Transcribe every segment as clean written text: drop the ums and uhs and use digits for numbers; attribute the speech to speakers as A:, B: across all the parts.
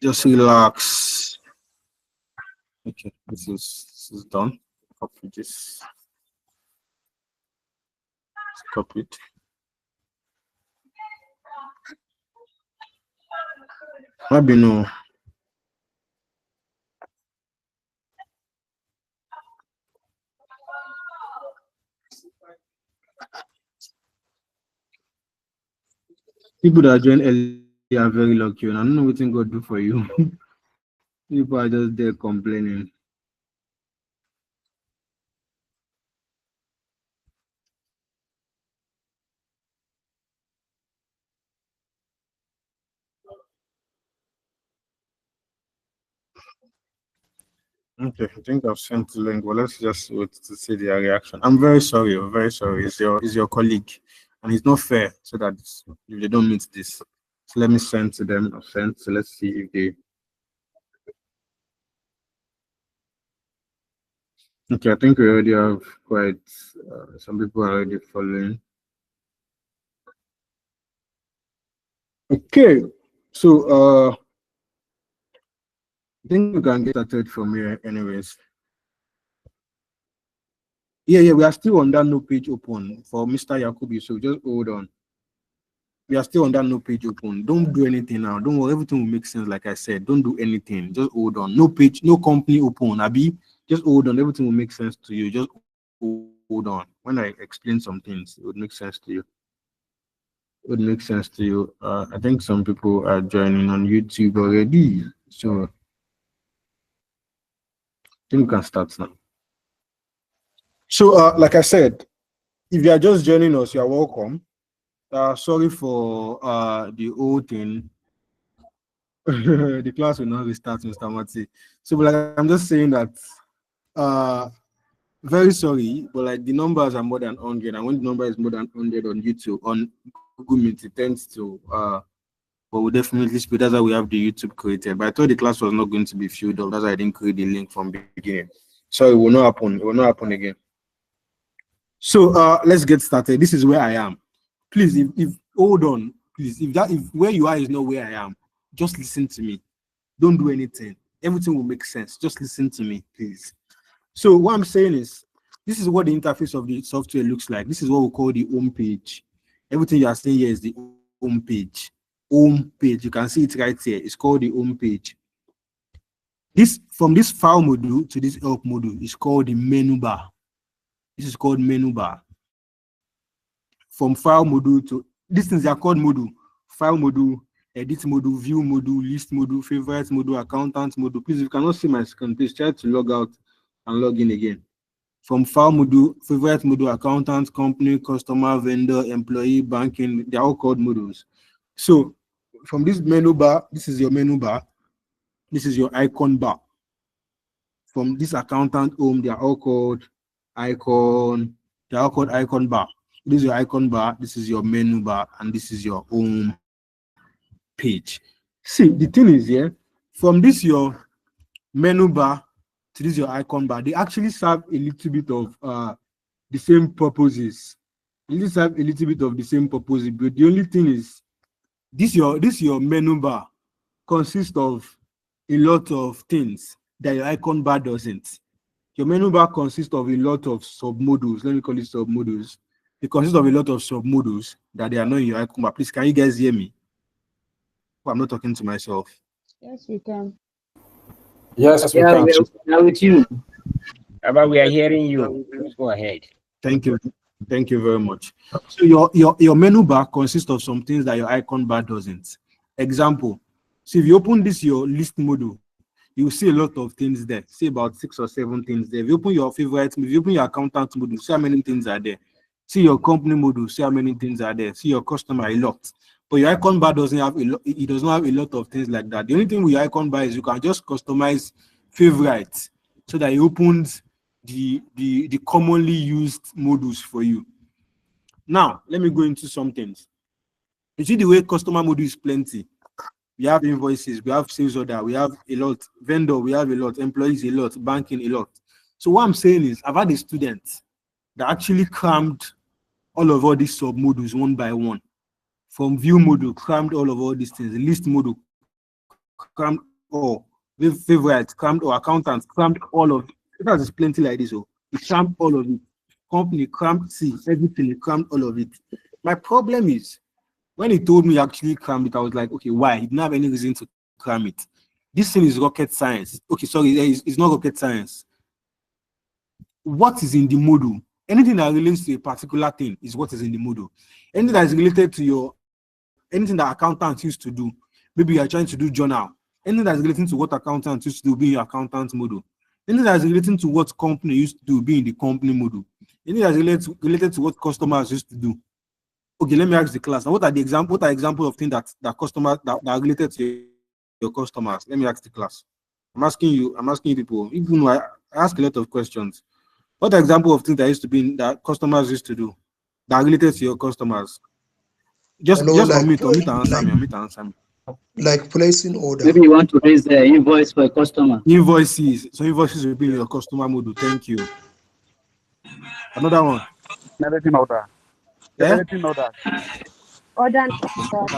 A: Just relax. Okay, this is done. Copy this. Copy it. Maybe no. People that join early are very lucky, and I don't know what God do for you. People are just there complaining. Okay, I think I've sent the link. Well, let's just wait to see their reaction. I'm very sorry. I'm very sorry. It's your colleague, and it's not fair. So that if they don't meet this, so let me send to them. I've sent. So let's see if they. Okay, I think we already have quite some people are already following. Okay, so I think we can get started from here, anyways. Yeah, we are still on that no page open for Mr. Yakubi. So just hold on. We are still on that no page open. Don't do anything now. Don't worry, everything will make sense. Like I said, don't do anything. Just hold on. No page, no company open. Abi, just hold on. Everything will make sense to you. Just hold on. When I explain some things, it would make sense to you. It would make sense to you. I think some people are joining on YouTube already. So I think we can start now. So, like I said, if you are just joining us, you are welcome. Sorry for the whole thing. The class will not restart, Mr. Mati. So, but like I'm just saying that very sorry, but like the numbers are more than 100, and when the number is more than 100 on YouTube, on Google Meet, it tends to but we'll definitely speak. That's why we have the YouTube created. But I thought the class was not going to be filled up. That's why I didn't create the link from the beginning. So it will not happen. It will not happen again. So let's get started. This is where I am. Please, if hold on, please. If where you are is not where I am, just listen to me. Don't do anything. Everything will make sense. Just listen to me, please. So what I'm saying is, this is what the interface of the software looks like. This is what we call the home page. Everything you are seeing here is the home page. Home page. You can see it right here. It's called the home page. This from this file module to this help module is called the menu bar. This is called menu bar. From file module to these things are called module. File module, edit module, view module, list module, favorite module, accountant module. Please, if you cannot see my screen, please try to log out and log in again. From file module, favorite module, accountant, company, customer, vendor, employee, banking, they're all called modules. So from this menu bar, this is your menu bar. This is your icon bar. From this accountant home, they are all called icon. They are all called icon bar. This is your icon bar. This is your menu bar, and this is your home page. See, the thing is here, from this your menu bar to this your icon bar, they actually serve a little bit of the same purposes. They serve a little bit of the same purposes, but the only thing is this your menu bar consists of a lot of things that your icon bar doesn't. Your menu bar consists of a lot of sub-modules. Let me call it sub-modules. It consists of a lot of sub-modules that they are not in your icon bar. Please, can you guys hear me? I'm not talking to myself.
B: Yes, we can.
C: Yes, we can.
D: We are with you. But we are hearing you. Please go ahead.
A: Thank you. Thank you very much. So your menu bar consists of some things that your icon bar doesn't. Example, so if you open this your list module, you will see a lot of things there. See about 6 or 7 things there. If you open your favorite, if you open your accountant module, see how many things are there. See your company module, see how many things are there. See your customer, a lot. But your icon bar doesn't have a lot. It does not have a lot of things like that. The only thing with your icon bar is you can just customize favorites so that it opens the commonly used modules for you. Now, let me go into some things. You see the way customer module is plenty. We have invoices, we have sales order, we have a lot. Vendor, we have a lot. Employees, a lot. Banking, a lot. So what I'm saying is, I've had a student that actually crammed all these sub modules one by one. From view module, crammed all these things. List module, crammed all. Favorite crammed or accountants crammed all of it. There's plenty like this. Oh, it crammed all of it. Company crammed, see everything, it crammed all of it. My problem is when he told me he actually crammed it, I was like, okay, why? He didn't have any reason to cram it. This thing is rocket science. Okay, sorry, it's not rocket science. What is in the module? Anything that relates to a particular thing is what is in the module. Anything that is related to anything that accountants used to do. Maybe you are trying to do journal. Anything that is relating to what accountants used to do, be in your accountant module. Anything that is relating to what company used to do, be in the company module. Anything that is related to what customers used to do. Okay, let me ask the class. Now, what are examples of things that customers that are related to your customers? Let me ask the class. I'm asking you people, even though I ask a lot of questions. What example of things that customers used to do that are related to your customers? Just omit and answer me.
B: Like placing order.
E: Maybe you want to raise the invoice for a customer.
A: Invoices. So invoices will be in your customer module. Thank you. Another one.
F: Generating order. Generating order.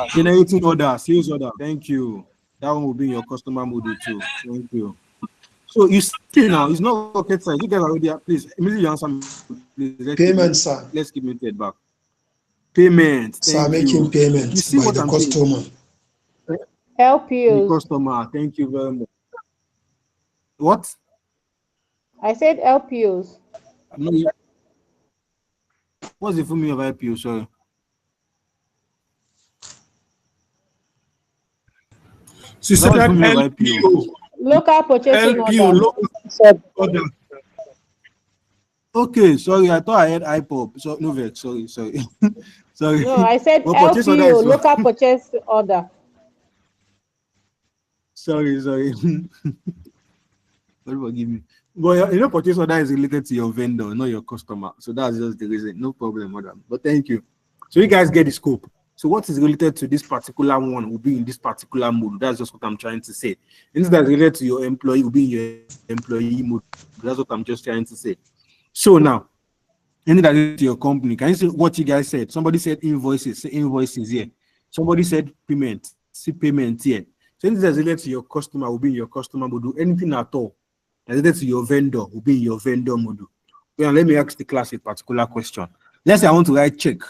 A: Generating order. Sales order. Thank you. That one will be in your customer module too. Thank you. So you see now, it's not rocket science. You guys already are, please immediately answer me. Please.
B: Payment, sir.
A: Let's keep it back. Payment.
B: Sir, making payment
A: you see
B: by
A: what
B: the
A: I'm
B: customer.
A: Saying?
G: LPUs.
A: The customer. Thank you very much. What?
G: I said LPUs.
A: No, what's the full meaning of LPU? Sorry.
F: She said that LPU.
G: Local purchasing
F: order.
A: Okay, sorry, I thought I had IPOP. So no vex, sorry. Sorry.
G: No, I said LPU, local purchase order.
A: Sorry. Forgive me. But purchase order is related to your vendor, not your customer. So that's just the reason. No problem, madam. But thank you. So you guys get the scope. So what is related to this particular one will be in this particular mode. That's just what I'm trying to say. Anything that's related to your employee will be in your employee mode. That's what I'm just trying to say. So now, anything that's related to your company, can you see what you guys said? Somebody said invoices. Say invoices here. Somebody said payment. See payment here. So anything that's related to your customer will be in your customer module. Anything at all that's related to your vendor will be in your vendor module. Well, let me ask the class a particular question. Let's say I want to write check.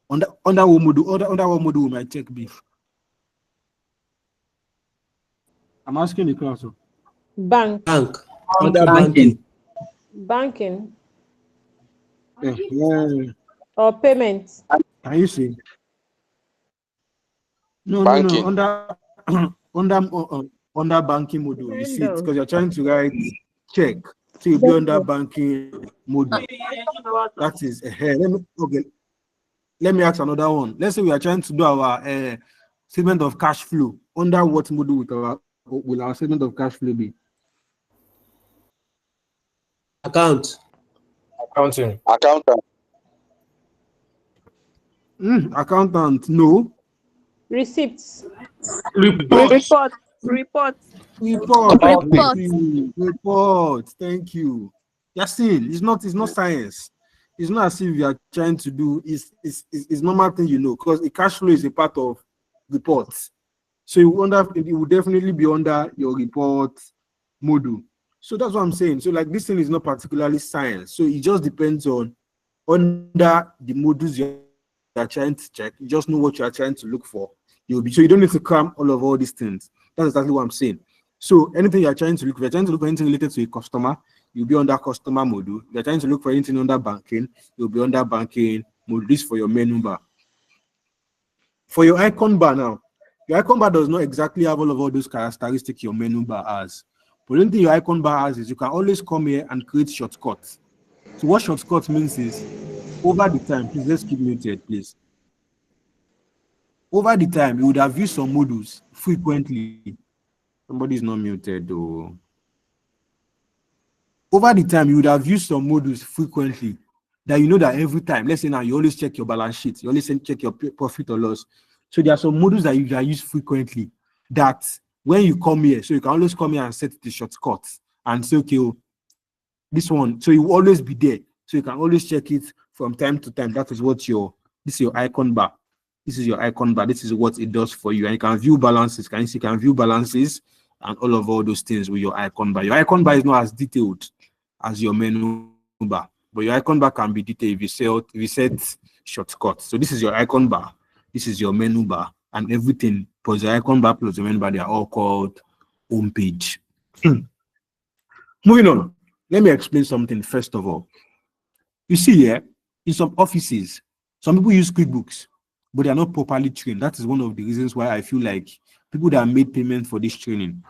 A: Under what module will my check be? I'm asking the class.
G: Bank.
E: Under banking.
G: Banking.
A: Yeah.
G: Or payments.
A: Can you see? No. Under banking module. You see it because you're trying to write check. So you'll be under banking module. That is let me ask another one. Let's say we are trying to do our statement of cash flow. Under what module will our statement of cash flow be?
E: Accounting.
A: Accountant, no.
G: Receipts.
F: Report.
A: Thank you. Yasin, it's not science. It's not as if you are trying to do it's normal thing, because the cash flow is a part of reports. So it will definitely be under your report module. So that's what I'm saying. So like this thing is not particularly science. So it just depends on under the modules you are trying to check. You just know what you are trying to look for. So you don't need to cram all these things. That's exactly what I'm saying. So anything you're trying to look for, anything related to a customer, you'll be under customer module. If you're trying to look for anything under banking, you'll be under banking module. This for your menu bar. For your icon bar now, your icon bar does not exactly have all those characteristics your menu bar has. But the only thing your icon bar has is you can always come here and create shortcuts. So what shortcut means is, over the time, please let's keep muted, please. Over the time, you would have used some modules frequently. Somebody is not muted though. Over the time, you would have used some modules frequently that you know that every time, let's say now you always check your balance sheet, you always check your profit or loss. So there are some modules that you use frequently that when you come here, so you can always come here and set the shortcuts and say, okay, this one, so it will always be there. So you can always check it from time to time. That is what this is your icon bar. This is your icon bar. This is what it does for you. And you can view balances. You can view balances and all those things with your icon bar. Your icon bar is not as detailed as your menu bar, but your icon bar can be detailed if you set shortcuts. So this is your icon bar, this is your menu bar, and everything plus your icon bar plus the menu bar, they are all called home page. Moving on, let me explain something first of all. You see here, in some offices, some people use QuickBooks, but they are not properly trained. That is one of the reasons why I feel like people that made payment for this training,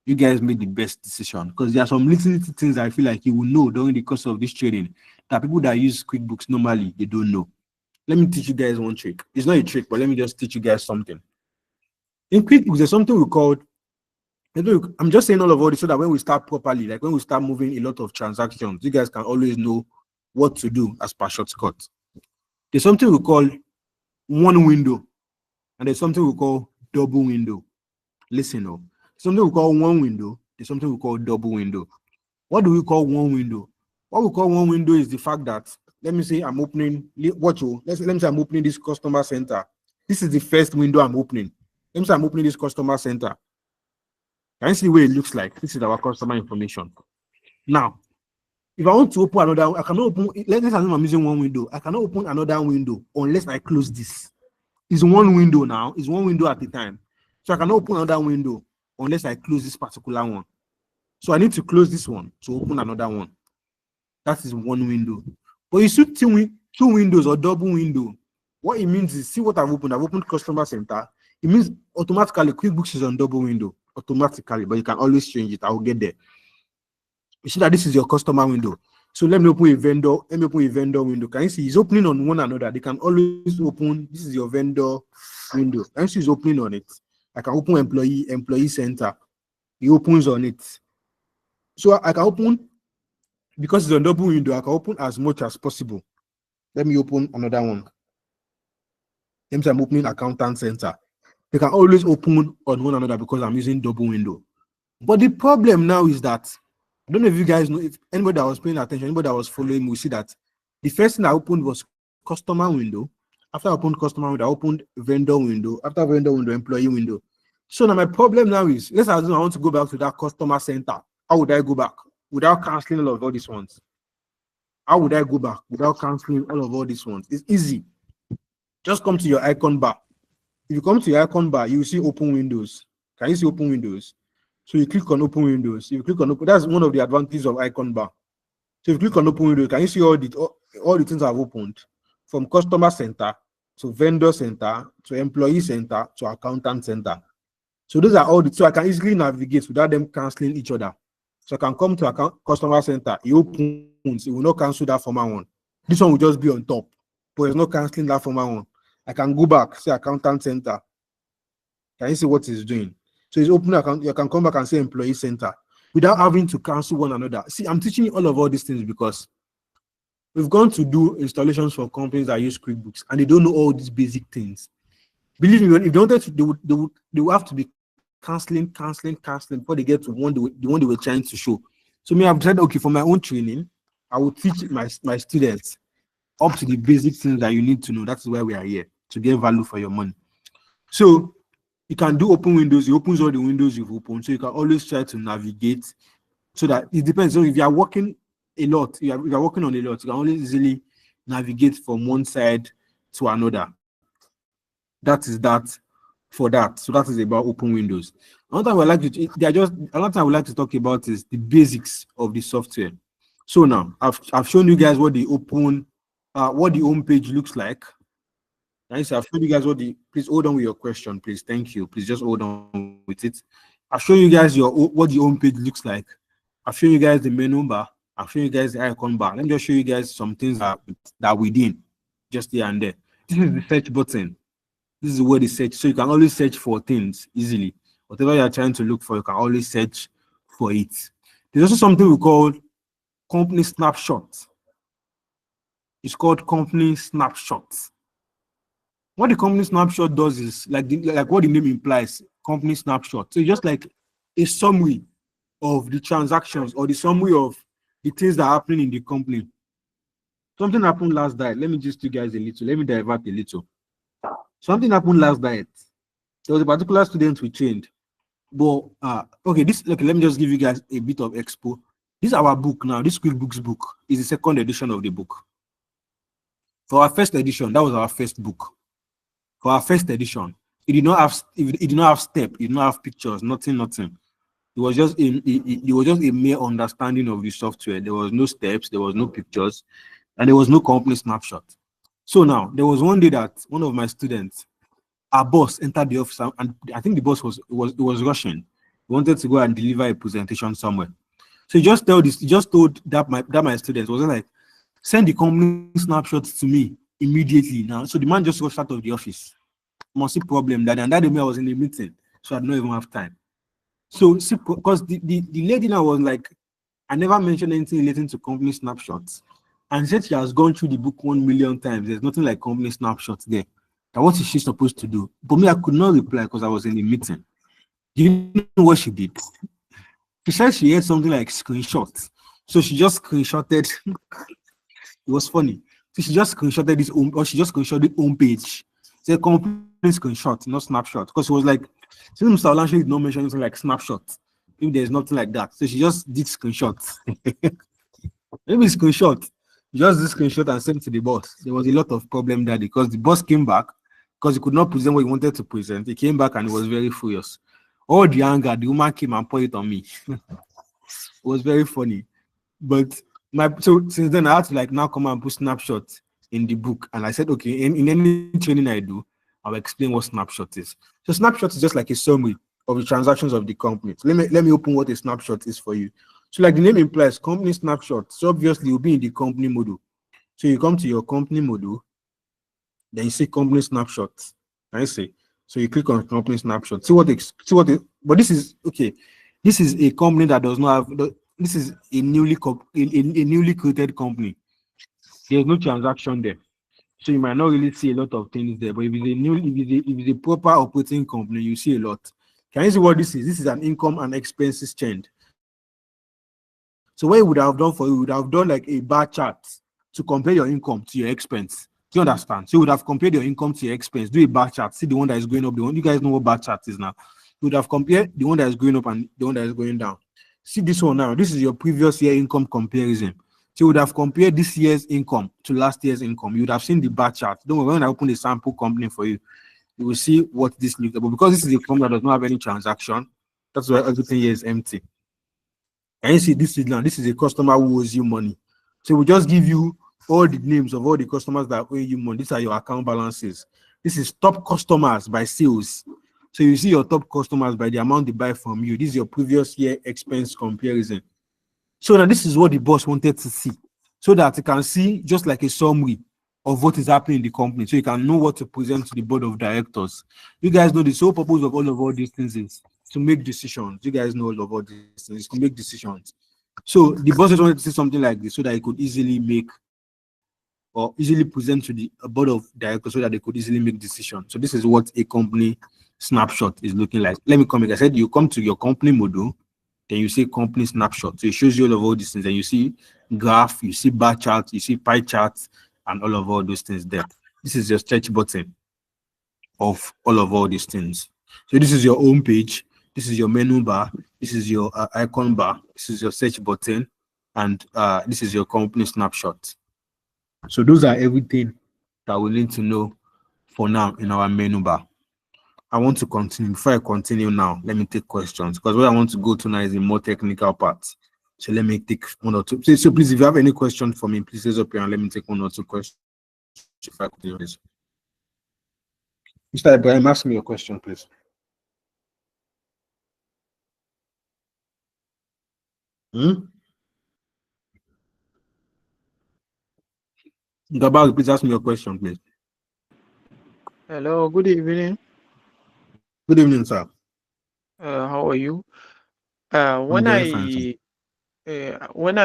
A: you guys made the best decision, because there are some little things I feel like you will know during the course of this training that people that use QuickBooks normally, they don't know. Let me teach you guys one trick. It's not a trick, but let me just teach you guys something. In QuickBooks, there's something we call, I'm just saying all this so that when we start properly, like when we start moving a lot of transactions, you guys can always know what to do as per shortcut. There's something we call one window, and there's something we call double window. Listen up. Something we call one window, there's something we call double window. What do we call one window? What we call one window is the fact that, let me say I'm opening, let me say I'm opening this customer center. This is the first window I'm opening. Let me say I'm opening this customer center. Can you see the way it looks like? This is our customer information. Now, if I want to open another, I cannot open, let's assume I'm using one window. I cannot open another window unless I close this. It's one window now. It's one window at a time. So I cannot open another window unless I close this particular one. So I need to close this one to open another one. That is one window. But you see two windows or double window. What it means is, see what I've opened. I've opened customer center. It means automatically QuickBooks is on double window. Automatically, but you can always change it. I will get there. You see that this is your customer window. So let me open a vendor. Let me open a vendor window. Can you see it's opening on one another? They can always open. This is your vendor window. Can you see it's opening on it? I can open employee center. It opens on it. So I can open, because it's a double window, I can open as much as possible. Let me open another one. Let me say I'm opening accountant center. They can always open on one another because I'm using double window. But the problem now is that, I don't know if you guys know, if anybody that was paying attention, anybody that was following, we see that the first thing I opened was customer window. After I opened customer window, I opened vendor window. After vendor window, employee window. So now my problem now is, let's assume I want to go back to that customer center. How would I go back without canceling all these ones? How would I go back without canceling all these ones? It's easy. Just come to your icon bar. If you come to your icon bar, you will see open windows. Can you see open windows? So you click on open windows. If you click on open, that's one of the advantages of icon bar. So if you click on open windows, can you see all the things I've opened? From customer center to vendor center to employee center to accountant center. So those are all the, so I can easily navigate without them canceling each other. So I can come to customer center, it opens, it will not cancel that former one. This one will just be on top, but it's not canceling that former one. I can go back, say accountant center. Can you see what it's doing? So it's open account, you can come back and say employee center without having to cancel one another. See, I'm teaching you all these things because we've gone to do installations for companies that use QuickBooks and they don't know all these basic things. Believe me, if they wanted to, they would have to be canceling before they get to the one they were trying to show. So me, I've said, okay, for my own training, I will teach my students up to the basic things that you need to know. That's why we are here, to get value for your money. So you can do open windows. It opens all the windows you've opened. So you can always try to navigate so that it depends. So if you are working a lot, if you are working on a lot, you can always easily navigate from one side to another. That is that for that. So that is about open windows. Another thing I would like to talk about is the basics of the software. So now I've shown you guys what the home page looks like. Nice. I've shown you guys please hold on with your question, please. Thank you. Please just hold on with it. I've shown you guys what the home page looks like. I've shown you guys the menu bar. I've shown you guys the icon bar. Let me just show you guys some things that we did just here and there. This is the search button. This is where the search. So you can always search for things easily. Whatever you're trying to look for, you can always search for it. There's also something we call company snapshot. It's called company snapshot. What the company snapshot does is like what the name implies, company snapshot. So it's just like a summary of the transactions or the summary of the things that are happening in the company. Something happened last night. Let me just you guys a little. Let me divert a little. Something happened last night. There was a particular student we trained. But okay, let me just give you guys a bit of expo. This is our book now. This QuickBooks book is the second edition of the book. For our first edition, that was our first book. For our first edition, it did not have step, it did not have pictures, nothing. It was just a mere understanding of the software. There was no steps, there was no pictures, and there was no company snapshot. So now there was one day that one of my students, our boss, entered the office, and I think the boss was rushing. He wanted to go and deliver a presentation somewhere. So he just told that my student was like, send the company snapshot to me immediately now. So the man just rushed out of the office. Must see problem that, and that day I was in a meeting, so I did not even have time. So see, because the lady now was like, I never mentioned anything relating to company snapshots, and said she has gone through the book 1 million times. There's nothing like company snapshots there. Now what is she supposed to do? But me, I could not reply because I was in a meeting. Do you know what she did? She said she had something like screenshots. So she just screenshotted. It was funny. So she just screenshotted this screenshotted home page. Say complete screenshot, not snapshot. Because it was like, since Mr. Olanche did not mention anything like snapshot, if there's nothing like that. So she just did screenshots. Maybe screenshot. Just this screenshot and sent to the boss. There was a lot of problem there because the boss came back because he could not present what he wanted to present. He came back and he was very furious. All the anger, the woman came and poured it on me. It was very funny. But so since then I had to like now come and put snapshots in the book. And I said, okay, in any training I do, I'll explain what snapshot is. So snapshot is just like a summary of the transactions of the company. So let me open what a snapshot is for you. So like the name implies, company snapshot. So obviously you'll be in the company module. So you come to your company module, then you see company snapshot. I see. So you click on company snapshot. But this is okay. This is a company that does not have. This is a newly created company. There's no transaction there, so you might not really see a lot of things there. But if it's a proper operating company, you see a lot. Can you see what this is? This is an income and expenses trend. So what you would have done you would have done like a bar chart to compare your income to your expense. Do you understand? So you would have compared your income to your expense. Do a bar chart. See the one that is going up. The one you guys know what bar chart is now. You would have compared the one that is going up and the one that is going down. See this one now. This is your previous year income comparison. So you would have compared this year's income to last year's income. You would have seen the bar chart. Don't worry, when I open the sample company for you, you will see what this looks like. But because this is a company that does not have any transaction, that's why everything here is empty. And you see this is a customer who owes you money. So we just give you all the names of all the customers that owe you money. These are your account balances. This is top customers by sales. So you see your top customers by the amount they buy from you. This is your previous year expense comparison. So now this is what the boss wanted to see, so that you can see just like a summary of what is happening in the company, so you can know what to present to the board of directors. You guys know the sole purpose of all these things is to make decisions. You guys know all these things, to make decisions. So the boss just wanted to see something like this so that he could easily make or easily present to the board of directors so that they could easily make decisions. So this is what a company snapshot is looking like. Let me come. Like I said, you come to your company module, then you see company snapshot. So it shows you all these things. And you see graph, you see bar charts, you see pie charts, and all those things there. This is your search button of all these things. So this is your home page. This is your menu bar. This is your icon bar. This is your search button, and this is your company snapshot. So those are everything that we need to know for now in our menu bar. I want to continue. Before I continue now, let me take questions, because what I want to go to now is a more technical part. So let me take one or two. So please, if you have any question for me, please raise up here and let me take one or two questions. If I could do this. Mr. Ibrahim, ask me your question, please. Gabal, please ask me your question, please.
H: Hello, good evening.
A: Good evening, sir.
H: How are you? When I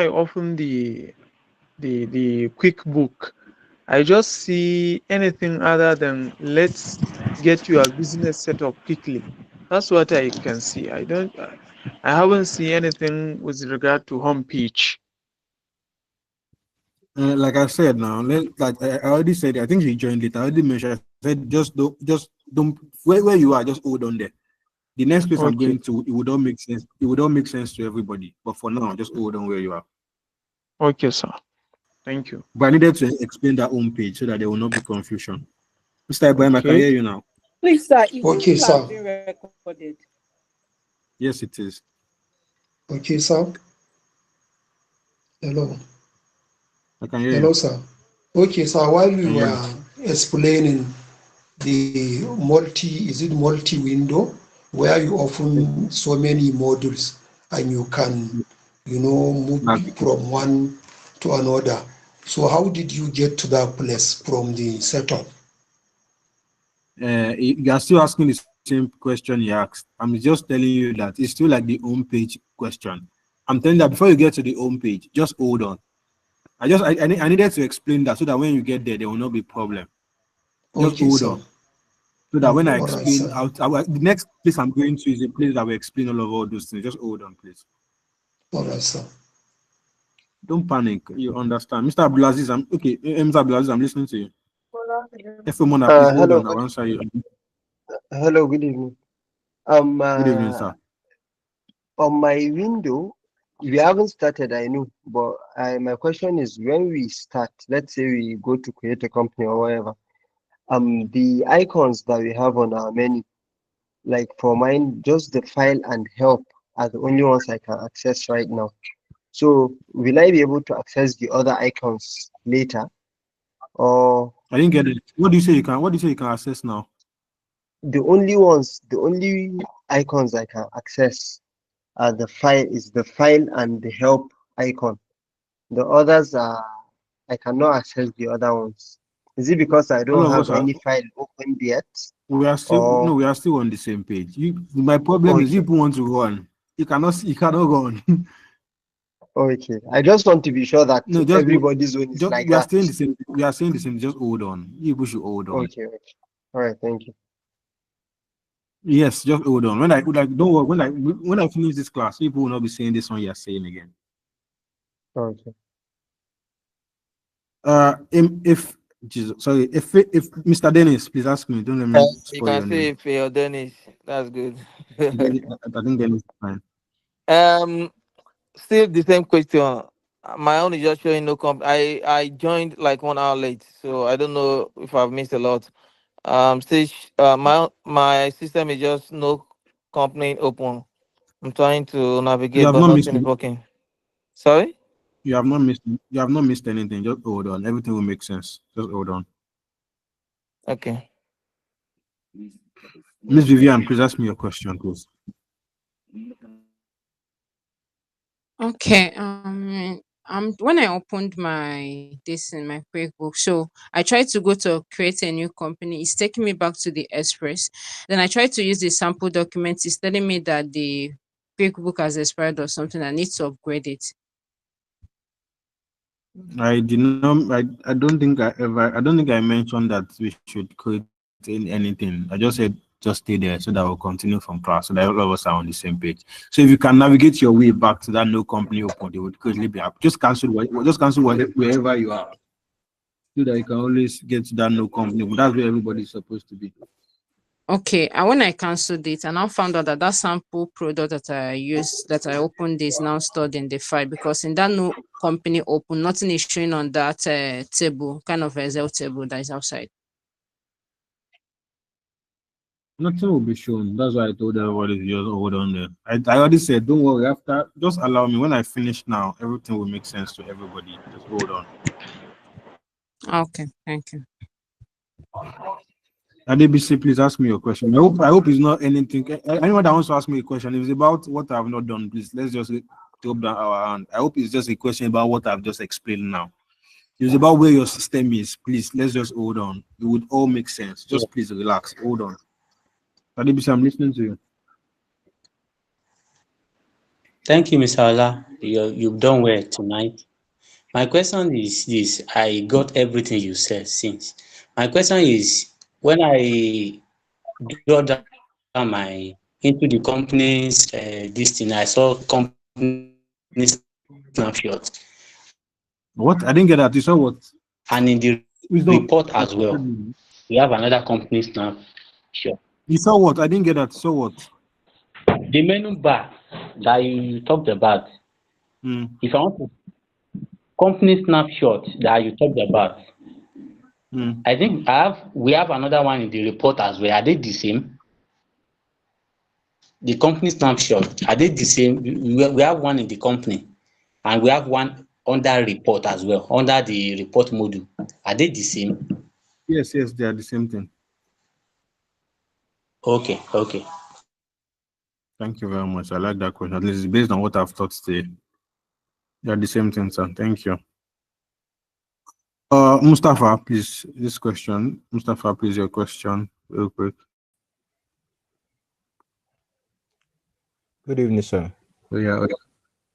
H: open the QuickBook, I just see anything other than let's get your business set up quickly. That's what I can see. I haven't seen anything with regard to home page.
A: Like I said now, like I already said, I think you joined it. I already mentioned. I said just don't where you are, just hold on there. The next place I'm
H: Okay.
A: going to, it would all make sense. It would all make sense to everybody. But for now, just hold on where you are.
H: Okay, sir. Thank you.
A: But I needed to explain that home page so that there will not be confusion. Mr. Ibrahim, I can
H: Okay.
A: hear you now.
G: Please, sir, is
B: Okay,
G: this class
B: sir.
G: being recorded?
A: Yes, it is.
B: Okay, sir. Hello.
A: I can hear
B: Hello,
A: you.
B: sir. Okay, sir. While
A: I
B: we
A: can hear you.
B: were explaining the multi-window, where you open so many modules and you can, move from one to another. So how did you get to that place from the setup?
A: You are still asking the same question he asked. I'm just telling you that it's still like the home page question. I'm telling you that before you get to the home page, just hold on. I needed to explain that so that when you get there will not be problem. Just
B: Okay,
A: hold
B: sir.
A: on. So that when I
B: All right,
A: explain
B: sir.
A: out, the next place I'm going to is a place that will explain all those things. Just hold on, please.
B: All right, sir.
A: Don't panic. You understand, Mr. Abdulaziz? Mr. Abdulaziz, I'm listening to you. If please hold
I: Hello,
A: on. I'll answer you.
I: hello, good evening.
A: Good evening, sir.
I: On my window, we haven't started, I know, but my question is when we start, let's say we go to create a company or whatever, the icons that we have on our menu, like for mine, just the file and help are the only ones I can access right now. So will I be able to access the other icons later? Or
A: I didn't get it. What do you say you can? What do you say you can access now?
I: the only icons I can access are the file and the help icon. The others are I cannot access the other ones. Is it because I
A: All
I: don't
A: of
I: have
A: us are.
I: any file opened yet?
A: We are still no.
I: Or
A: We are still on the same page. My problem is
I: okay,
A: people want to run. You cannot. You cannot run.
I: okay. I just want to be sure that
A: No,
I: everybody's zone is like
A: we are
I: that.
A: staying the same. We are saying the same. Just hold on. You people should hold on.
I: Okay, okay. All right, thank you.
A: Yes, just hold on. When I don't worry. When I finish this class, people will not be saying this one you are saying again.
I: Okay.
A: If Jesus, sorry, if Mr. Dennis, please ask me. Don't let me
J: You
A: spoil your
J: can
A: name.
J: say Phil Dennis. That's good.
A: I think Dennis is fine.
J: Still the same question. My own is just showing no comp. I joined like 1 hour late, so I don't know if I've missed a lot. Still, my system is just no company open. I'm trying to
A: You
J: navigate,
A: have
J: but
A: not missed.
J: nothing is working. Sorry.
A: You have not missed. You have not missed anything. Just hold on. Everything will make sense. Just hold on.
J: Okay.
A: Miss Vivian, please ask me your question, please.
K: Okay. When I opened this in my QuickBook, so I tried to go to create a new company. It's taking me back to the Express. Then I tried to use the sample document. It's telling me that the QuickBook has expired or something. I need to upgrade it.
A: I did not. I don't think I ever. I don't think I mentioned that we should create anything. I just said just stay there so that we'll continue from class so that all of us are on the same page. So if you can navigate your way back to that no company open, they would greatly be happy. Just cancel wherever you are so that you can always get to that no company. That's where everybody's supposed to be.
K: Okay, and when I canceled it, I now found out that that sample product that I opened is now stored in the file because in that new company open, nothing is showing on that table, kind of Excel table that is outside.
A: Nothing will be shown. That's why I told everybody to just hold on there. I already said, don't worry. After, just allow me. When I finish now, everything will make sense to everybody. Just hold on.
K: Okay, thank you.
A: ADBC, please ask me your question. I hope it's not anything. Anyone that wants to ask me a question, if it's about what I've not done, please let's just drop down our hand. I hope it's just a question about what I've just explained now. If it's about where your system is, please let's just hold on. It would all make sense. Just please relax. Hold on. ADBC, I'm listening to you.
E: Thank you, Mr. Ola. You've done well tonight. My question is this. I got everything you said since. My question is, when I draw down my into the company's this thing, I saw company snapshot.
A: What? I didn't get that. You saw what?
E: And in the report as well, we have another company snapshot.
A: You saw what? I didn't get that. So what?
E: the menu bar that you talked about, if I want to company snapshot that you talked about, I think we have another one in the report as well. Are they the same? The company snapshot, are they the same? We have one in the company and we have one under report as well, under the report module. Are they the same?
A: Yes, they are the same thing.
E: Okay.
A: Thank you very much. I like that question. At least based on what I've taught today. They are the same thing, sir. Thank you. Mustafa, please, this question. Mustafa, please, your question, real quick.
L: Good evening, sir.
A: Yeah.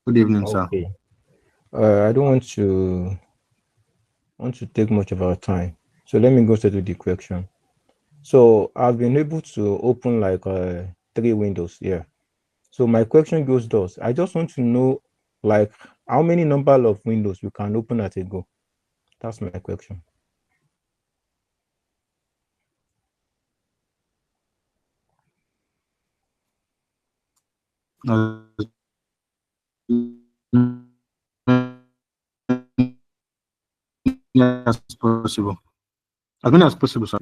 A: Good evening, sir.
L: Okay. I don't want to take much of our time, so let me go straight to the question. So I've been able to open like 3 windows here. So my question goes thus: I just want to know like how many number of windows you can open at a go. That's my question.
A: As possible. As many as possible, sir.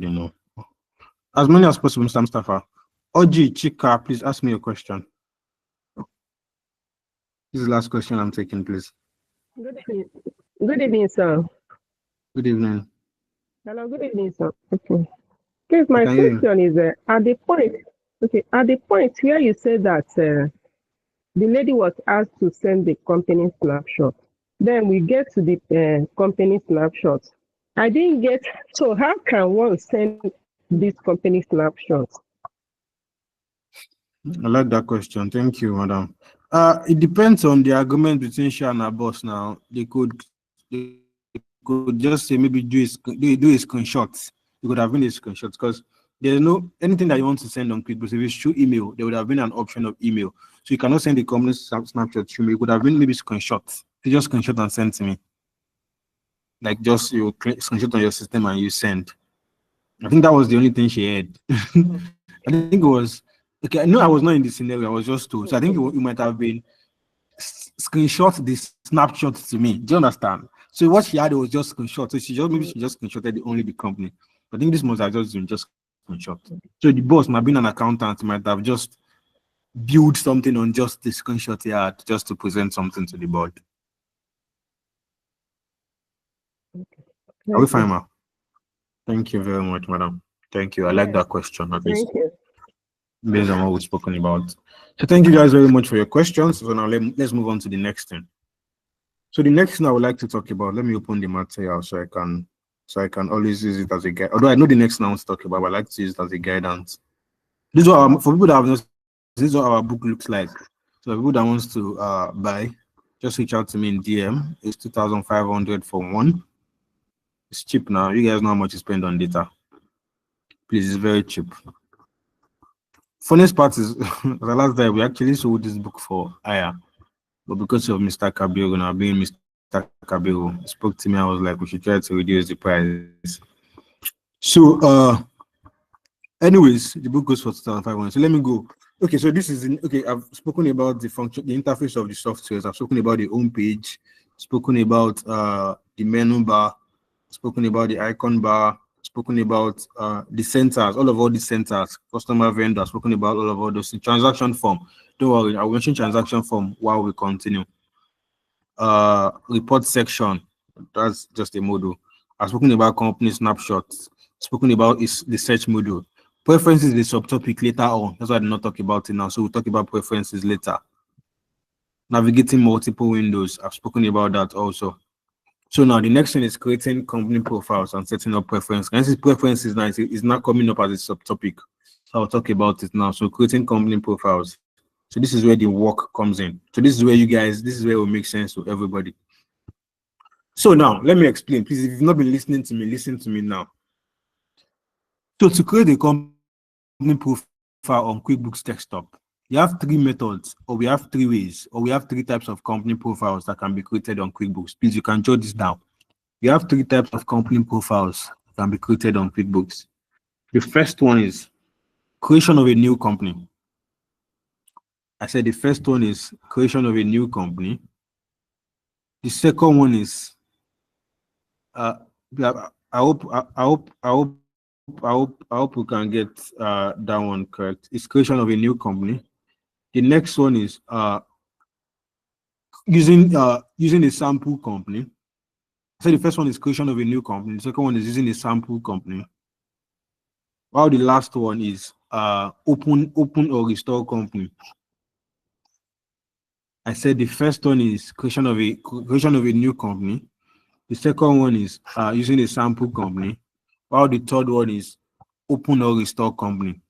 A: As many as possible, Mr. Mustafa. Oji Chika, please ask me a question. This is the last question I'm taking, please.
M: Good evening. Good evening, sir.
A: Good evening.
M: Hello, good evening, sir. Okay. Yes, my question is at the point where you said that the lady was asked to send the company snapshot. Then we get to the company snapshot. I didn't get, so how can one send this company snapshot?
A: I like that question. Thank you, madam. It depends on the agreement between she and her boss now. They could just say maybe do a screenshot. It could have been a screenshot because there's no anything that you want to send on QuickBooks. If it's through email, there would have been an option of email. So you cannot send the company snapshot to me. It could have been maybe screenshot. You just screenshot and send to me. Like just you screenshot on your system and you send. I think that was the only thing she had. I think it was okay. I know I was not in this scenario. I was just told. So I think it might have been screenshot this snapshot to me. Do you understand? So what she had was just screenshot. So she just screenshotted only the company. I think this must have just been just screenshot. So the boss might be an accountant, might have just built something on just the screenshot he had just to present something to the board. Are we fine, ma? Thank you very much, madam. Thank you. I like that question.
M: Thank you.
A: Based on what we've spoken about. So thank you guys very much for your questions. So now let's move on to the next thing. So the next thing I would like to talk about, let me open the material so I can always use it as a guide. Although I know the next thing I want to talk about, but I like to use it as a guidance. This is what for people that have not, this is what our book looks like. So people that wants to buy, just reach out to me in DM. It's 2,500 for one. It's cheap now. You guys know how much you spend on data. Please, it's very cheap. Funniest part is the last time we actually sold this book for hire, but because of Mr. Kabiru now being Mr. Kabiru spoke to me, I was like, we should try to reduce the price. So anyways, the book goes for 2,500. So let me go. Okay, so this is I've spoken about the function, the interface of the softwares. I've spoken about the home page, spoken about the menu bar, spoken about the icon bar, spoken about the centers, all the centers, customer vendor, spoken about all those transaction form. Don't worry, I'll mention transaction form while we continue. Report section, that's just a module. I've spoken about company snapshots, spoken about the search module. Preferences is the subtopic later on. That's why I did not talk about it now. So we'll talk about preferences later. Navigating multiple windows, I've spoken about that also. So now the next thing is creating company profiles and setting up preferences. And this preferences now is not coming up as a subtopic. So I'll talk about it now. So creating company profiles. So this is where the work comes in. So this is where this is where it will make sense to everybody. So now let me explain. Please, if you've not been listening to me, listen to me now. So to create a company profile on QuickBooks Desktop, you have 3 methods, or we have 3 ways, or we have 3 types of company profiles that can be created on QuickBooks. Please, you can jot this down. We have 3 types of company profiles that can be created on QuickBooks. The first one is creation of a new company. I said the first one is creation of a new company. The second one is I hope we can get that one correct. It's creation of a new company. The next one is using a sample company. So the first one is creation of a new company. The second one is using a sample company. While the last one is open or restore company. I said the first one is creation of a new company. The second one is using a sample company. While the third one is open or restore company.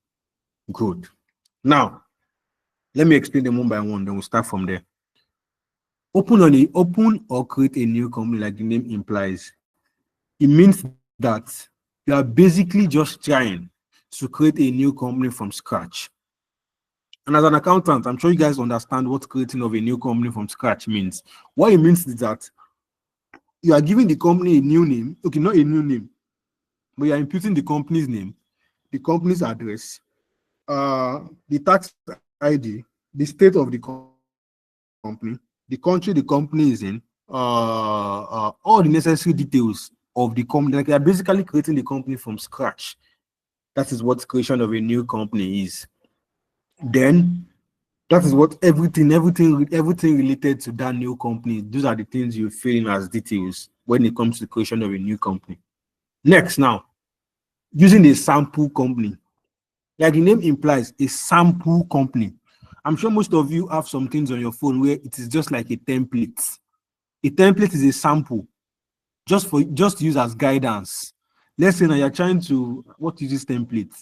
A: Good. Now, let me explain them one by one. Then we'll start from there. Open or create a new company, like the name implies. It means that you are basically just trying to create a new company from scratch. And as an accountant, I'm sure you guys understand what creating of a new company from scratch means. What it means is that you are giving the company a new name. Okay, not a new name, but you are imputing the company's name, the company's address, the tax ID, the state of the company, the country the company is in, all the necessary details of the company. Like, you are basically creating the company from scratch. That is what creation of a new company is. Then that is what everything related to that new company. Those are the things you fill in as details when it comes to creation of a new company. Next, now, using a sample company. Like the name implies, a sample company. I'm sure most of you have some things on your phone where it is just like a template. A template is a sample, just to use as guidance. Let's say now you're trying to, what is this template?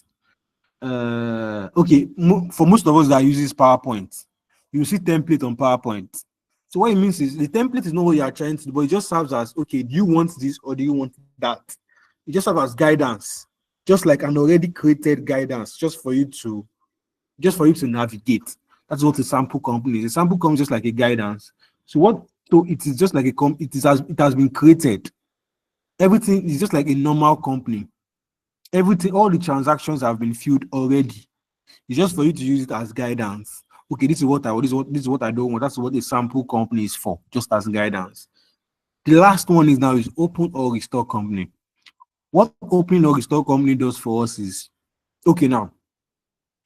A: Okay, for most of us that uses PowerPoint, you see template on PowerPoint. So what it means is the template is not what you are trying to do, but it just serves as, okay, do you want this or do you want that? It just serves as guidance, just like an already created guidance, just for you to navigate. That's what a sample company is. A sample company is just like a guidance. So it is just like it has been created. Everything is just like a normal company. Everything, all the transactions have been filled already. It's just for you to use it as guidance. Okay, this is what I want, this is what I don't want. That's what a sample company is for, just as guidance. The last one is open or restore company. What open or restore company does for us is, okay, now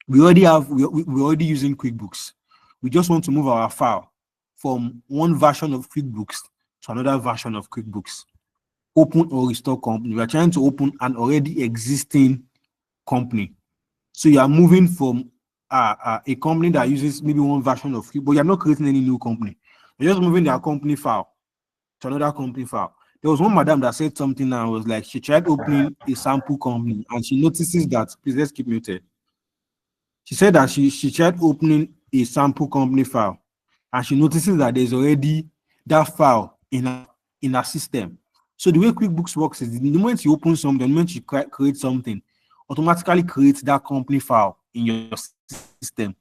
A: we're already using QuickBooks. We just want to move our file from one version of QuickBooks to another version of QuickBooks. Open or restore company. We are trying to open an already existing company. So you are moving from a company that uses maybe one version of QuickBooks, but you're not creating any new company. You're just moving their company file to another company file. There was one madam that said something and was like, she tried opening a sample company and she notices that, please let's keep muted. She said that she tried opening a sample company file and she notices that there's already that file in her system. So the way QuickBooks works is the moment you open something, the moment you create something, automatically creates that company file in your system.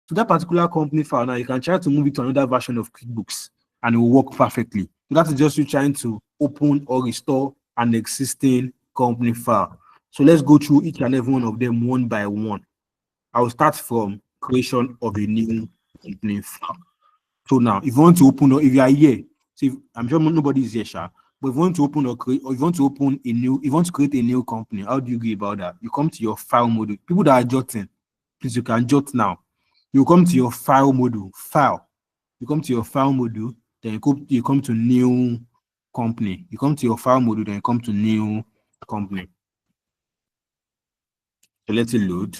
A: So that particular company file, now you can try to move it to another version of QuickBooks and it will work perfectly. So that is just you trying to open or restore an existing company file. So let's go through each and every one of them one by one. I will start from creation of a new company file. So now, if you want to open, or if you are here, so I'm sure nobody is here, but if you want to open or create, or if you want to open a new, if you want to create a new company, how do you go about that? You come to your file module. People that are jotting, please, you can jot now. You come to your file module, file. You come to your file module, then you come to new company. You come to your file module, then you come to new company. So let it load.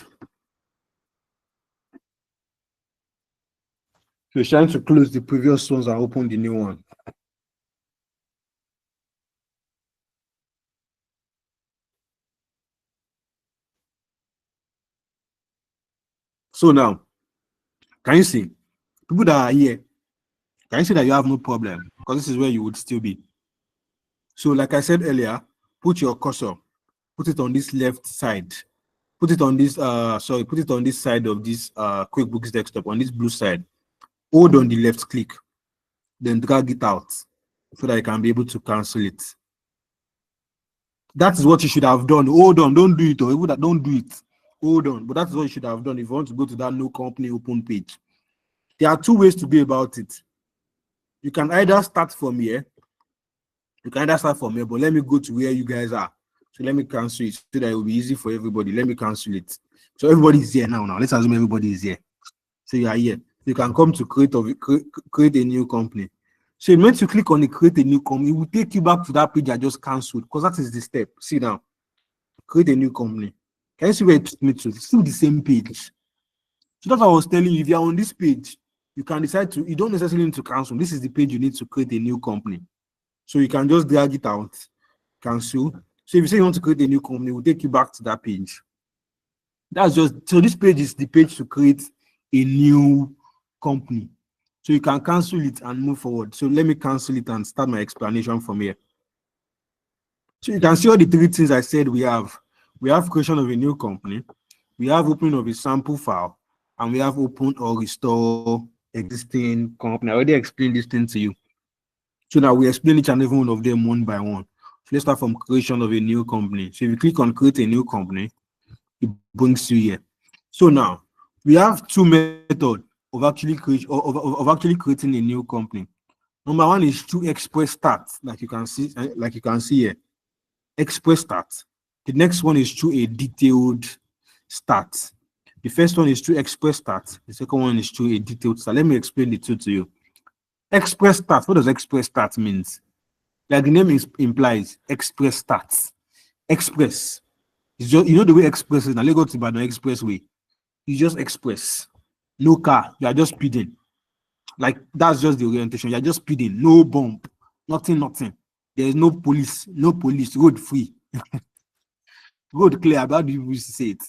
A: So you're trying to close the previous ones and open the new one. So now, can you see people that are here? Can you see that you have no problem? Because this is where you would still be. So like I said earlier, put your cursor, put it on this left side. Put it on this, put it on this side of this QuickBooks desktop, on this blue side. Hold on the left click, then drag it out so that you can be able to cancel it. That is what you should have done. Hold on, don't do it, or even that don't do it. hold on. But that's what you should have done if you want to go to that no company open page. There are two ways to be about it. You can either start from here. But let me go to where you guys are. So let me cancel it so that it will be easy for everybody. Let me cancel it. So everybody is here now. Let's assume everybody is here. So you are here. You can come to create a new company. So once you click on the create a new company, it will take you back to that page I just cancelled, because that is the step. See now. Create a new company. Can you see where it took me to? It's still the same page. So that's what I was telling you. If you're on this page, you can decide to, you don't necessarily need to cancel. This is the page you need to create a new company. So you can just drag it out, cancel. So if you say you want to create a new company, it will take you back to that page. That's just, so this page is the page to create a new company. So you can cancel it and move forward. So let me cancel it and start my explanation from here. So you can see all the three things I said we have. We have creation of a new company. We have opening of a sample file. And we have open or restore existing company. I already explained this thing to you. So now we explain each and every one of them one by one. So let's start from creation of a new company. So if you click on create a new company, it brings you here. So now we have two methods of actually creating a new company. Number one is through express start, like you can see here. Express start. The next one is through a detailed start. The first one is through express start. The second one is through a detailed start. Let me explain the two to you. Express start. What does express start means? Like the name implies, express start. Express. It's just, you know the way express is now. Let's go to the expressway. You just express. No car. You are just speeding. Like that's just the orientation. You are just speeding. No bump. Nothing. There is no police. No police. Road free. Road clear. How do you say it?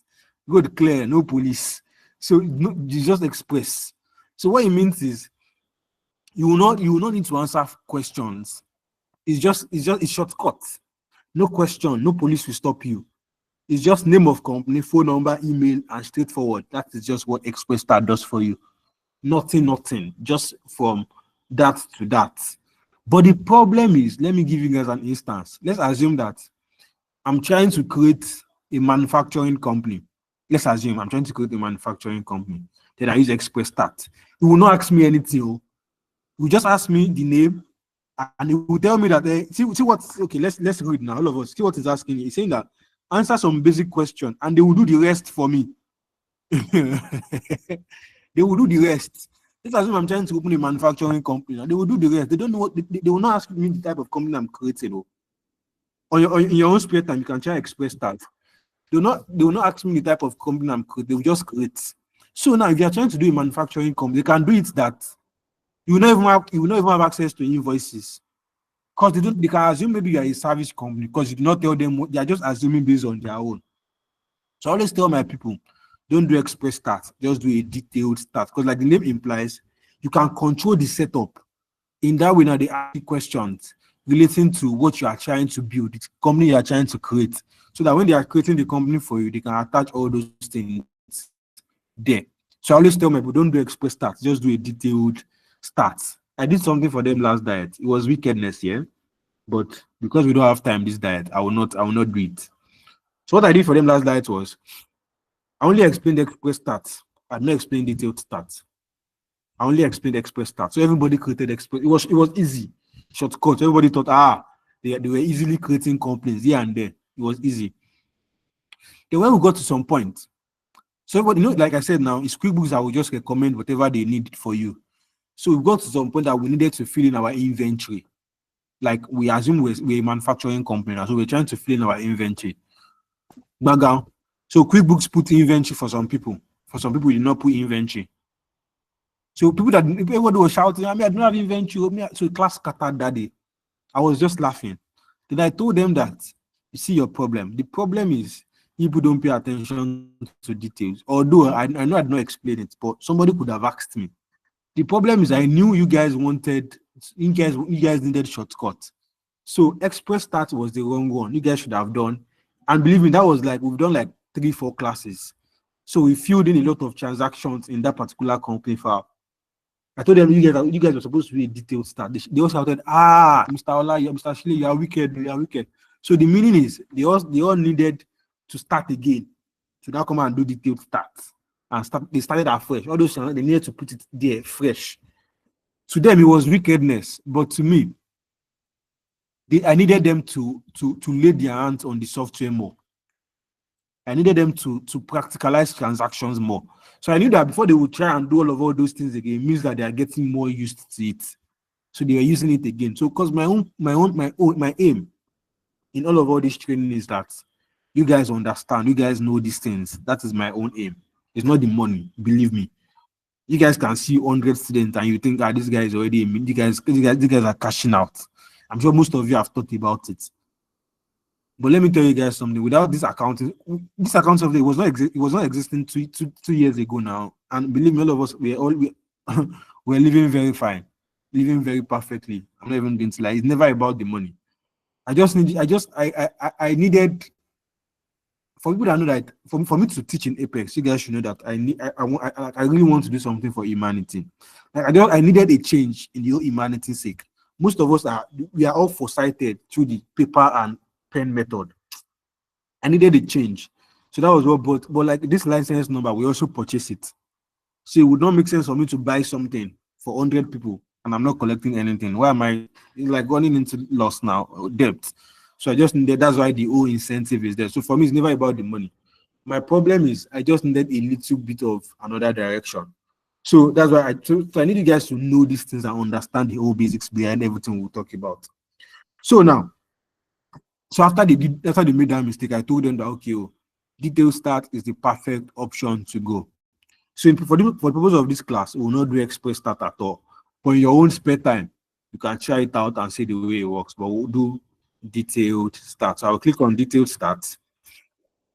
A: Road clear. No police. So no, you just express. So what it means is you will not need to answer questions. It's shortcut. No question. No police will stop you. It's just name of company, phone number, email, and straightforward. That is just what Express Start does for you. Nothing. Just from that to that. But the problem is, let me give you guys an instance. Let's assume that I'm trying to create a manufacturing company. Let's assume I'm trying to create a manufacturing company. Then I use Express Start. It will not ask me anything. It will just ask me the name, and it will tell me that see what. Okay, let's read now. All of us see what it's asking. It's saying that answer some basic question, and they will do the rest for me. They will do the rest. Let's assume I'm trying to open a manufacturing company, and they will do the rest. They don't know what they will not ask me the type of company I'm creating. In your own spare time, you can try Express Start. They will not ask me the type of company I'm creating. They will just create. So now, if you are trying to do a manufacturing company, they can do it that you will not even have access to invoices, because they can assume maybe you are a service company because you do not tell them what they are just assuming based on their own. So I always tell my people, don't do Express Start, just do a detailed start, because like the name implies, you can control the setup. In that way, now they ask you questions relating to what you are trying to build, the company you are trying to create, so that when they are creating the company for you, they can attach all those things there. So I always tell my people, don't do Express Start, just do a detailed start. I did something for them last diet. It was wickedness, yeah. But because we don't have time this diet, I will not do it. So what I did for them last diet was I only explained Express Start. I did not explain detailed start. I only explained Express Start. So everybody created Express. It was easy. Shortcut. Everybody thought, they were easily creating companies here and there. It was easy. Then when we got to some point, so everybody, like I said now, it's QuickBooks. I will just recommend whatever they need for you. So we got to some point that we needed to fill in our inventory. Like we assume we're a manufacturing company now, so we're trying to fill in our inventory. Background. So QuickBooks put inventory for some people. For some people, did not put inventory. So everybody was shouting, I don't have inventory. So class scattered that day. I was just laughing. Then I told them that, you see your problem. The problem is people don't pay attention to details. Although I know I did not explain it, but somebody could have asked me. The problem is I knew you guys needed shortcut. So Express Start was the wrong one. You guys should have done. And believe me, that was like, we've done like 3-4 classes. So we filled in a lot of transactions in that particular company file. I told them, you guys were supposed to be a detailed start. They all shouted, Mr. Ola, Mr. Shile, you are wicked. So the meaning is they all needed to start again. to now come and do detailed stats and they started afresh. All those they needed to put it there fresh. To them, it was wickedness, but to me, I needed them to lay their hands on the software more. I needed them to practicalize transactions more. So I knew that before they would try and do all those things again, it means that they are getting more used to it. So they were using it again. So because my aim in all this training is that you guys understand, you guys know these things. That is my own aim. It's not the money, believe me. You guys can see 100 students and you think that this guy is already, these guys are cashing out. I'm sure most of you have thought about it. But let me tell you guys something. Without this account software, it was not existing two years ago now. And believe me, all of us we're living very fine, living very perfectly. I'm not even going to lie. It's never about the money. I needed, for people that know that for me to teach in Apex, you guys should know that I really want to do something for humanity. I needed a change in the whole humanity sake. Most of us we are all foresighted through the paper and pen method. I needed a change. So that was what, but like this license number, we also purchase it. So it would not make sense for me to buy something for 100 people and I'm not collecting anything. Why am I like running into loss now, or debt? So I just needed, that's why the whole incentive is there. So for me, it's never about the money. My problem is I just needed a little bit of another direction. So that's why I need you guys to know these things and understand the whole basics behind everything we'll talk about. So now, after they made that mistake, I told them that okay, detailed start is the perfect option to go. So for the purpose of this class, we will not do express start at all. But in your own spare time, you can try it out and see the way it works. But we'll do detailed start. So I'll click on detailed start.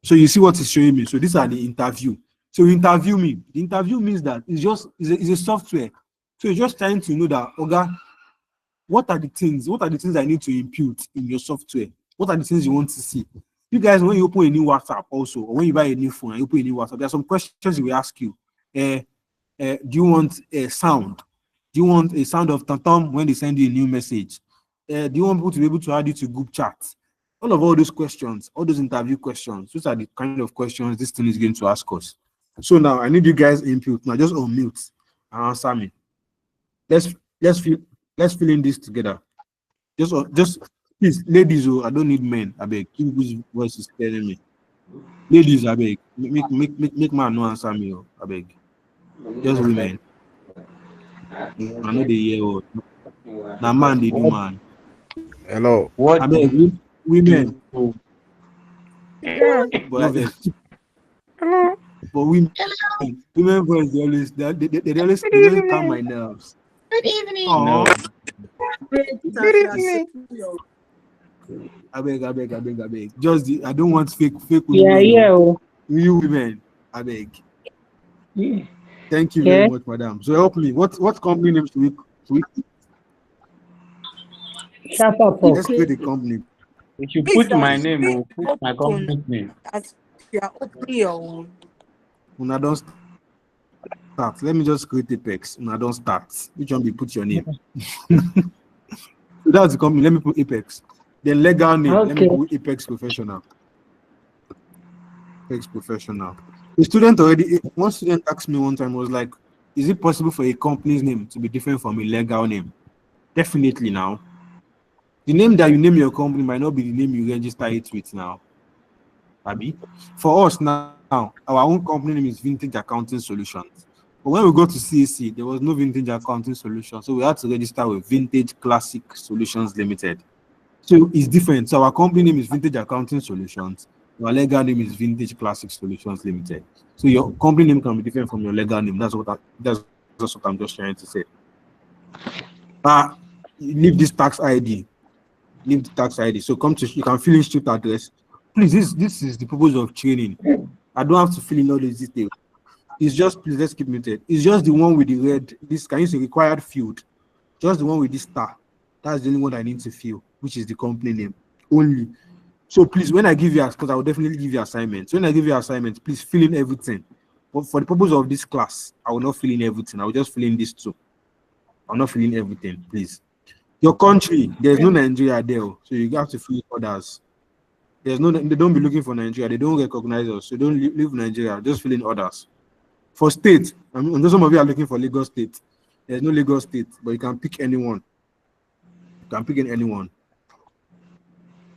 A: So you see what it's showing me. So these are the interview. So you interview me. The interview means that it's a software. So you're just trying to know that, okay, what are the things I need to impute in your software? What are the things you want to see? You guys, when you open a new WhatsApp also, or when you buy a new phone and you open a new WhatsApp, there are some questions we will ask you. Do you want a sound? Do you want a sound of tom when they send you a new message? Do you want people to be able to add you to group chats? All those questions, all those interview questions, those are the kind of questions this thing is going to ask us. So now I need you guys input. Now just unmute and answer me. Let's fill in this together. Just please, ladies, I don't need men. I beg. Whose voice is telling me? Ladies, I beg. Make man no answer me. I beg. Just women. I know they hear. Now man, they do man.
L: Hello.
A: What? I beg. Women.
M: Yeah.
A: But women voice they always calm my nerves.
N: Good evening.
A: No.
N: Good evening.
A: I beg. Just I don't want fake
N: women. Yeah.
A: You women, I beg.
N: Yeah.
A: Thank you very much, madam. So help me. What company name should we
N: Shut up.
A: Let's create a company.
D: If you put my name, or put my company's name.
N: As you are opening your own.
A: When I don't start, let me just create Apex. When I don't start, which one we put your name? So that's the company. Let me put Apex. The legal name. Okay. Let me put Apex Professional. Apex Professional. One student asked me one time, was like, is it possible for a company's name to be different from a legal name? Definitely now. The name that you name your company might not be the name you register it with now. Abby. For us now, our own company name is Vintage Accounting Solutions. But when we go to CAC, there was no Vintage Accounting Solutions. So we had to register with Vintage Classic Solutions Limited. So it's different. So our company name is Vintage Accounting Solutions. Our legal name is Vintage Classic Solutions Limited. So your company name can be different from your legal name. That's what I'm just trying to say. Leave this tax ID. Leave the tax ID. So you can fill in street address. Please, this is the purpose of training. I don't have to fill in all these details. It's just, please, let's keep muted. It's just the one with the red, this can use a required field. Just the one with this star. That's the only one I need to fill, which is the company name only. So please, when I give you, because I will definitely give you assignments. When I give you assignments, please fill in everything. But for the purpose of this class, I will not fill in everything. I will just fill in this too. I'll not fill in everything, please. Your country, there's no Nigeria there, so you have to fill in others. There's no, they don't be looking for Nigeria. They don't recognize us. So don't leave Nigeria. Just fill in others. For state, I mean, some of you are looking for Lagos State. There's no Lagos State, but you can pick anyone. You can pick in anyone.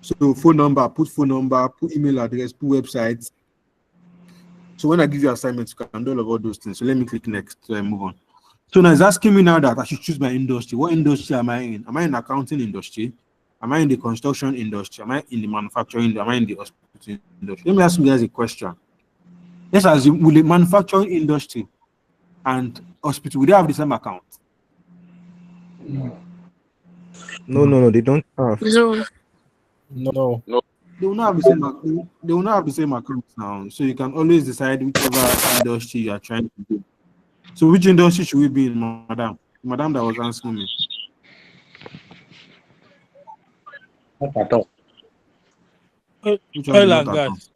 A: So phone number, put email address, put websites. So when I give you assignments, you can do all of those things. So let me click next so I move on. So now it's asking me now that I should choose my industry. What industry am I in? Am I in the accounting industry? Am I in the construction industry? Am I in the manufacturing? Am I in the hospital industry? Let me ask you guys a question. Let's assume, will the manufacturing industry and hospital, will they have the same account?
L: No, they don't have.
C: No.
A: They will not have the same. They will not have the same account now. So you can always decide whichever industry you are trying to do. So which industry should we be in, madam? Madam that was answering me.
E: Not at all.
A: Which one
O: Oil
A: is
O: and
A: not at all?
O: gas.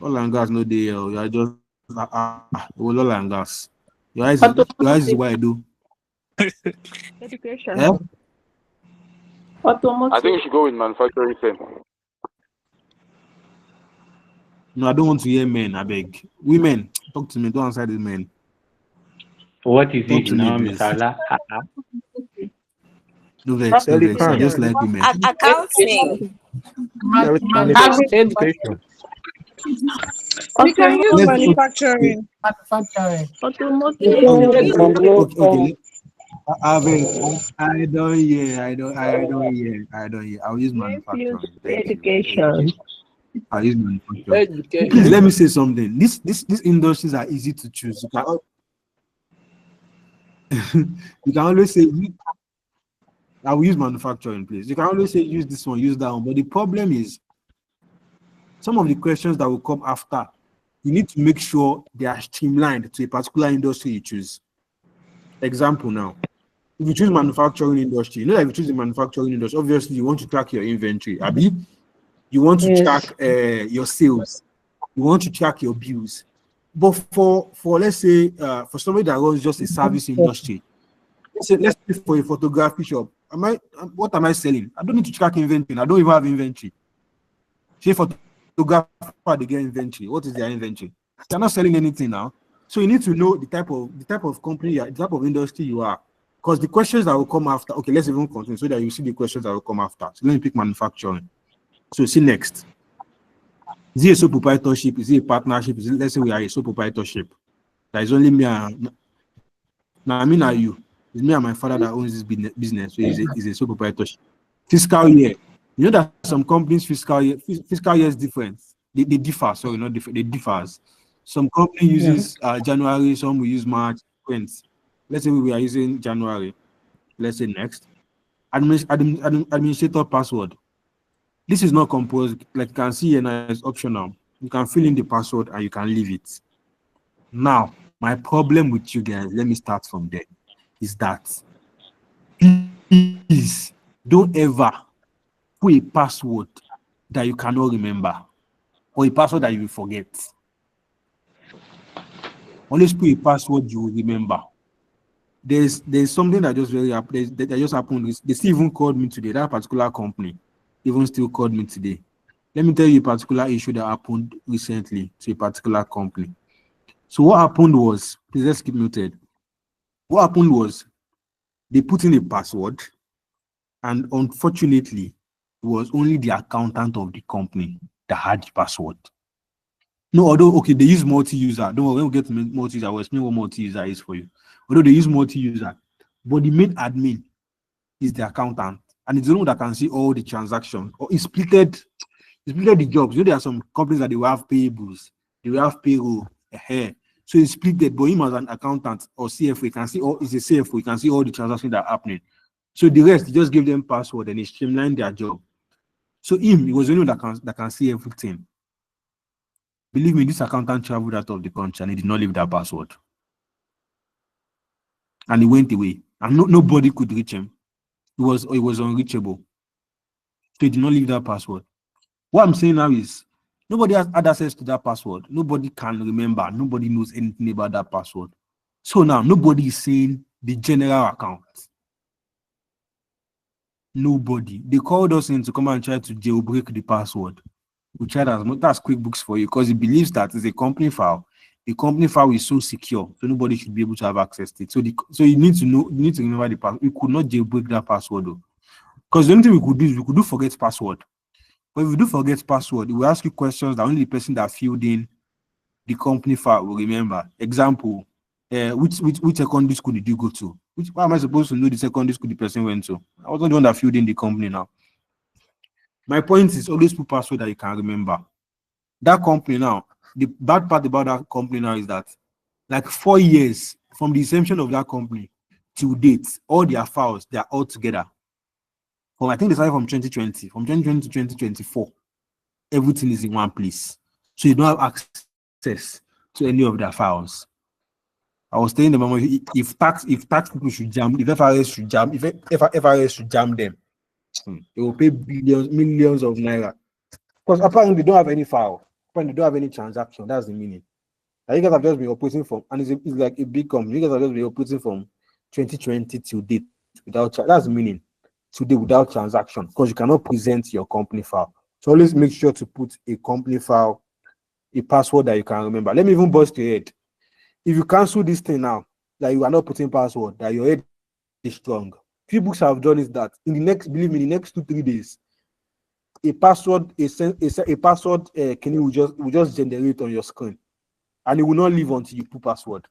A: Oil and gas no dey. You are just oil and gas. Your eyes is what I do.
M: Education.
A: Yeah?
F: I think you should go with manufacturing firm.
A: No, I don't want to hear men. I beg. Women, talk to me. Don't answer these men.
E: What is
A: Talk
E: it
A: to me,
E: now,
A: please.
E: Misala?
A: No vex, no vex. I just like women.
P: Accounting.
L: Education.
M: We can use
A: Let's
M: manufacturing.
N: Manufacturing.
A: Okay. I don't hear. I'll use manufacturing. Thank
M: Education.
A: you. I'll use manufacturing. Please let me say something. These industries are easy to choose. You can always say I will use manufacturing, please. You can always say use this one, use that one. But the problem is some of the questions that will come after, you need to make sure they are streamlined to a particular industry you choose. Example now. If you choose manufacturing industry, you know that if you choose the manufacturing industry, obviously you want to track your inventory. Abi, you want to track your sales, you want to track your bills. But for let's say for somebody that runs just a service industry, let's say for a photography shop, what am I selling? I don't need to track inventory. I don't even have inventory. Say photographer, they get inventory. What is their inventory? They're not selling anything now. So you need to know the type of company, the type of industry you are. Because the questions that will come after, okay, let's even continue so that you see the questions that will come after. So let me pick manufacturing. So see next. Is it a sole proprietorship? Is it a partnership? Let's say we are a sole proprietorship. That is only me and now I mean are you? It's me and my father that owns this business. So it's a sole proprietorship. Fiscal year. You know that some companies fiscal year is different. They differ, sorry, not different, they differs. Some company uses January, some will use March, let's say we are using January. Let's say next. Administrator password. This is not composed, like you can see here now, it's optional. You can fill in the password and you can leave it. Now, my problem with you guys, let me start from there, is that please don't ever put a password that you cannot remember or a password that you will forget. Always put a password you will remember. There's something that just that just happened. They still even called me today. That particular company even still called me today. Let me tell you a particular issue that happened recently to a particular company. So what happened was, please let's keep muted. What happened was they put in a password, and unfortunately, it was only the accountant of the company that had the password. No, although okay, they use multi-user. Don't worry, when we get to multi-user, I'll explain what multi-user is for you. Although they use multi-user, but the main admin is the accountant, and it's the one that can see all the transactions. Or it's splitted the jobs. You know, there are some companies that they will have payables, they will have payroll. So it's splitted, but him as an accountant or CFO, you can see all. It's a CFO, you can see all the transactions that are happening. So the rest, you just give them password and it streamline their job. So he was the only one that can see everything. Believe me, this accountant traveled out of the country and he did not leave that password. And he went away. And nobody could reach him. He was unreachable. So he did not leave that password. What I'm saying now is nobody has had access to that password. Nobody can remember. Nobody knows anything about that password. So now nobody is saying the general account. Nobody. They called us in to come and try to jailbreak the password. We tried as much as QuickBooks for you because it believes that it's a company file. The company file is so secure, so nobody should be able to have access to it. So you need to know, you need to remember the password. We could not jailbreak that password though. Because the only thing we could do is we could do forget password. But if we do forget password, we ask you questions that only the person that filled in the company file will remember. Example, which secondary school did you go to? Why am I supposed to know the secondary school the person went to? I wasn't the one that filled in the company now. My point is always put password that you can remember. That company now, the bad part about that company now is that like 4 years from the inception of that company to date, all their files, they are all together. I think they started from 2020. From 2020 to 2024, everything is in one place. So you don't have access to any of their files. I was telling them, if tax people should jam, if FRS should jam, if FRS should jam them, they will pay billions, millions of naira. Because apparently they don't have any file. Apparently they don't have any transaction. That's the meaning. You guys have just been operating from, and it's like a big company. You guys have just been operating from 2020 till date without. That's the meaning. Today without transaction, because you cannot present your company file. So always make sure to put a company file, a password that you can remember. Let me even bust your head. If you cancel this thing now, that you are not putting password, that your head is strong. Few books have done is that in the next, believe me, in the next 2-3 days, a password, a password can will just generate on your screen, and it will not leave until you put password.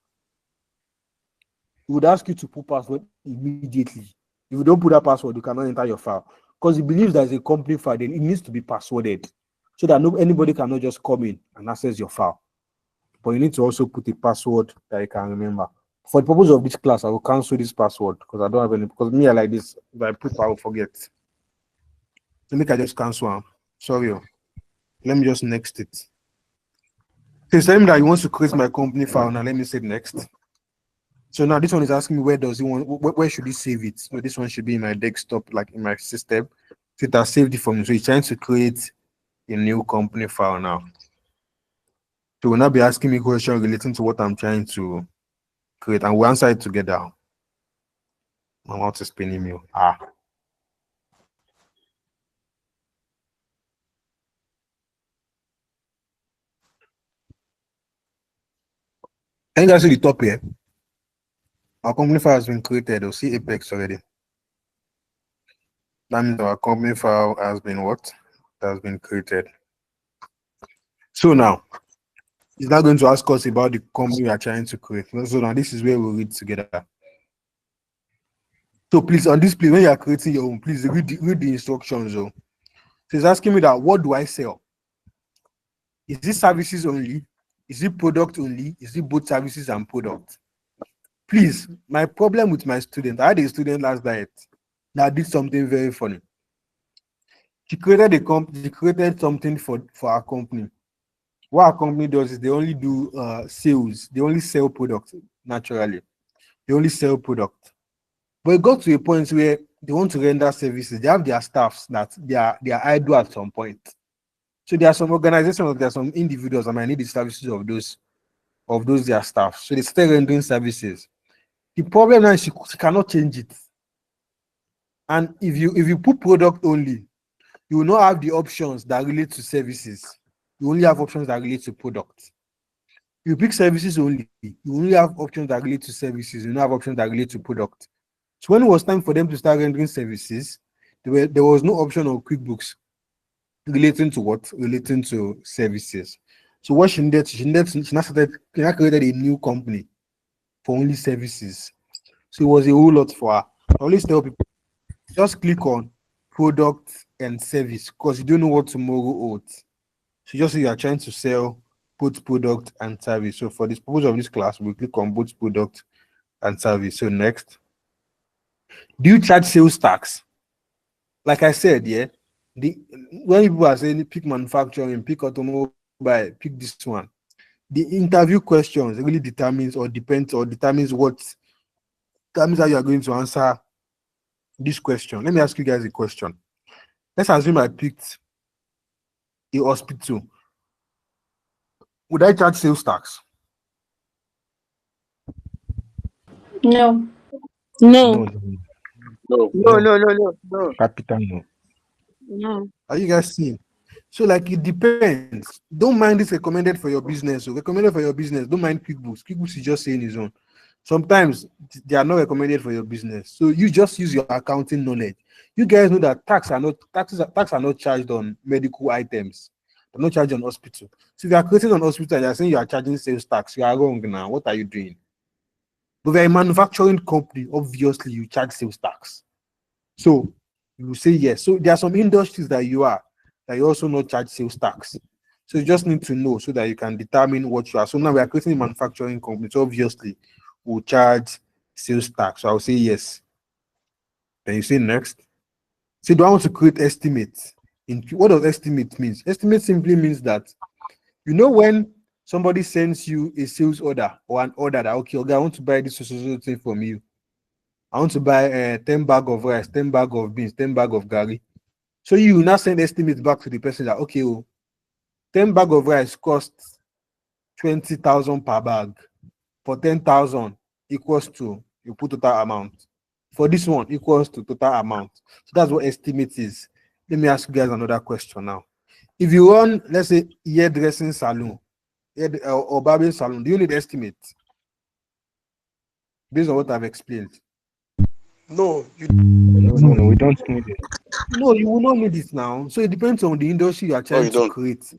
A: It would ask you to put password immediately. If you don't put that password, you cannot enter your file, because it believes there's a company file, then it needs to be passworded so that anybody cannot just come in and access your file. But you need to also put a password that you can remember. For the purpose of this class, I will cancel this password because I don't have any. Because me, I like this. If I put, I will forget. Let me just cancel one. Sorry. Let me just next it. So it's telling me that he wants to create my company file. Now let me say next. So now this one is asking me where should he save it? So this one should be in my desktop, like in my system. So it has saved it for me. So he's trying to create a new company file now. So we'll now be asking me questions relating to what I'm trying to create, and we'll answer it together. I want to spin email. Can you guys see the top here? Our company file has been created. You'll see Apex already. That means our company file has been what? It has been created. So now, it's not going to ask us about the company we are trying to create. So now this is where we'll read together. So please, on this, please, when you are creating your own, please read the instructions. So it's asking me that, what do I sell? Is this services only? Is it product only? Is it both services and product? Please, my problem with my student, I had a student last night that did something very funny. She created something for our company. What our company does is they only do sales. They only sell products naturally. They only sell product. But it got to a point where they want to render services. They have their staffs that they are idle at some point. So there are some organizations, there are some individuals that might need the services of those their staff. So they start rendering services. The problem now is she cannot change it. And if you put product only, you will not have the options that relate to services. You only have options that relate to product. If you pick services only, you only have options that relate to services. You don't have options that relate to product. So when it was time for them to start rendering services, there was no option on QuickBooks relating to what? Relating to services. So what she now created a new company for only services. So it was a whole lot for her. I always tell people, just click on product and service, because you don't know what tomorrow holds. So just say you are trying to sell both product and service. So for this purpose of this class, we click on both product and service. So next, do you charge sales tax? Like I said, yeah, when people are saying pick manufacturing, pick automobile, pick this one, the interview questions really determines how you are going to answer this question. Let me ask you guys a question. Let's assume I picked a hospital. Would I charge sales tax?
O: No.
L: No.
F: No.
I: No.
L: Capital no.
K: No.
A: Are you guys seeing? So like it depends. Don't mind this recommended for your business. So recommended for your business. Don't mind QuickBooks. QuickBooks is just saying his own. Sometimes they are not recommended for your business. So you just use your accounting knowledge. You guys know that tax are not charged on medical items. They're not charged on hospital. So if you are creating an hospital and you're saying you are charging sales tax, you are wrong now. What are you doing? But if you're a manufacturing company, obviously you charge sales tax. So you will say yes. So there are some industries that you also not charge sales tax. So you just need to know so that you can determine what you are. So now we are creating a manufacturing company. So obviously we'll charge sales tax. So I'll say yes. Then you say next. So do I want to create estimates? What does estimate means? Estimate simply means that when somebody sends you a sales order or an order that okay, I want to buy this thing from you. I want to buy 10 bag of rice, 10 bag of beans, 10 bag of gari. So you will now send estimates back to the person that okay, 10 bag of rice costs 20,000 per bag. For 10,000 equals to you put total amount. For this one equals to total amount. So that's what estimate is. Let me ask you guys another question now. If you run, let's say, hairdressing salon or barbering salon, do you need estimate? Based on what I've explained.
B: No,
L: No, we don't need it.
A: No, you will not need it now. So it depends on the industry you are trying to create.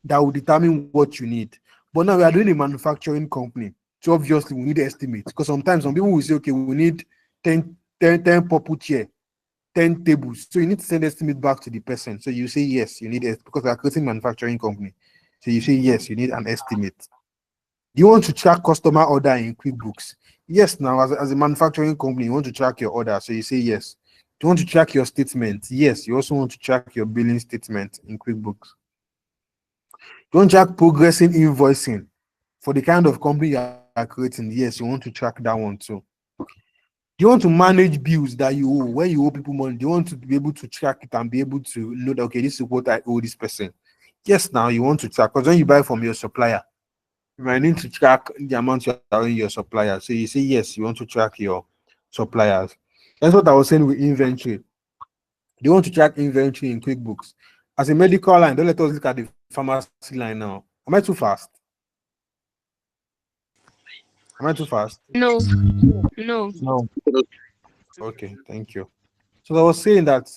A: That will determine what you need. But now we are doing a manufacturing company. So obviously we need estimate. Because sometimes some people will say, okay, we need 10 purple chair, 10 tables. So you need to send estimate back to the person. So you say yes, you need it because we are creating manufacturing company. So you say yes, you need an estimate. Do you want to track customer order in QuickBooks? Yes, now as a manufacturing company, you want to track your order. So you say yes. Do you want to track your statement? Yes, you also want to track your billing statement in QuickBooks. Do you want to track progressing invoicing for the kind of company you are creating? Yes, you want to track that one too. Do you want to manage bills that you owe? When you owe people money, do you want to be able to track it and be able to know that, okay, this is what I owe this person? Yes, now you want to track, because when you buy from your supplier, you might need to track the amount you are owing your supplier. So you say yes, you want to track your suppliers. That's what I was saying with inventory. Do you want to track inventory in QuickBooks? As a medical line, don't let us look at the pharmacy line now. Am I too fast? Am I too fast?
K: No. No.
L: No.
A: Okay, thank you. So I was saying that,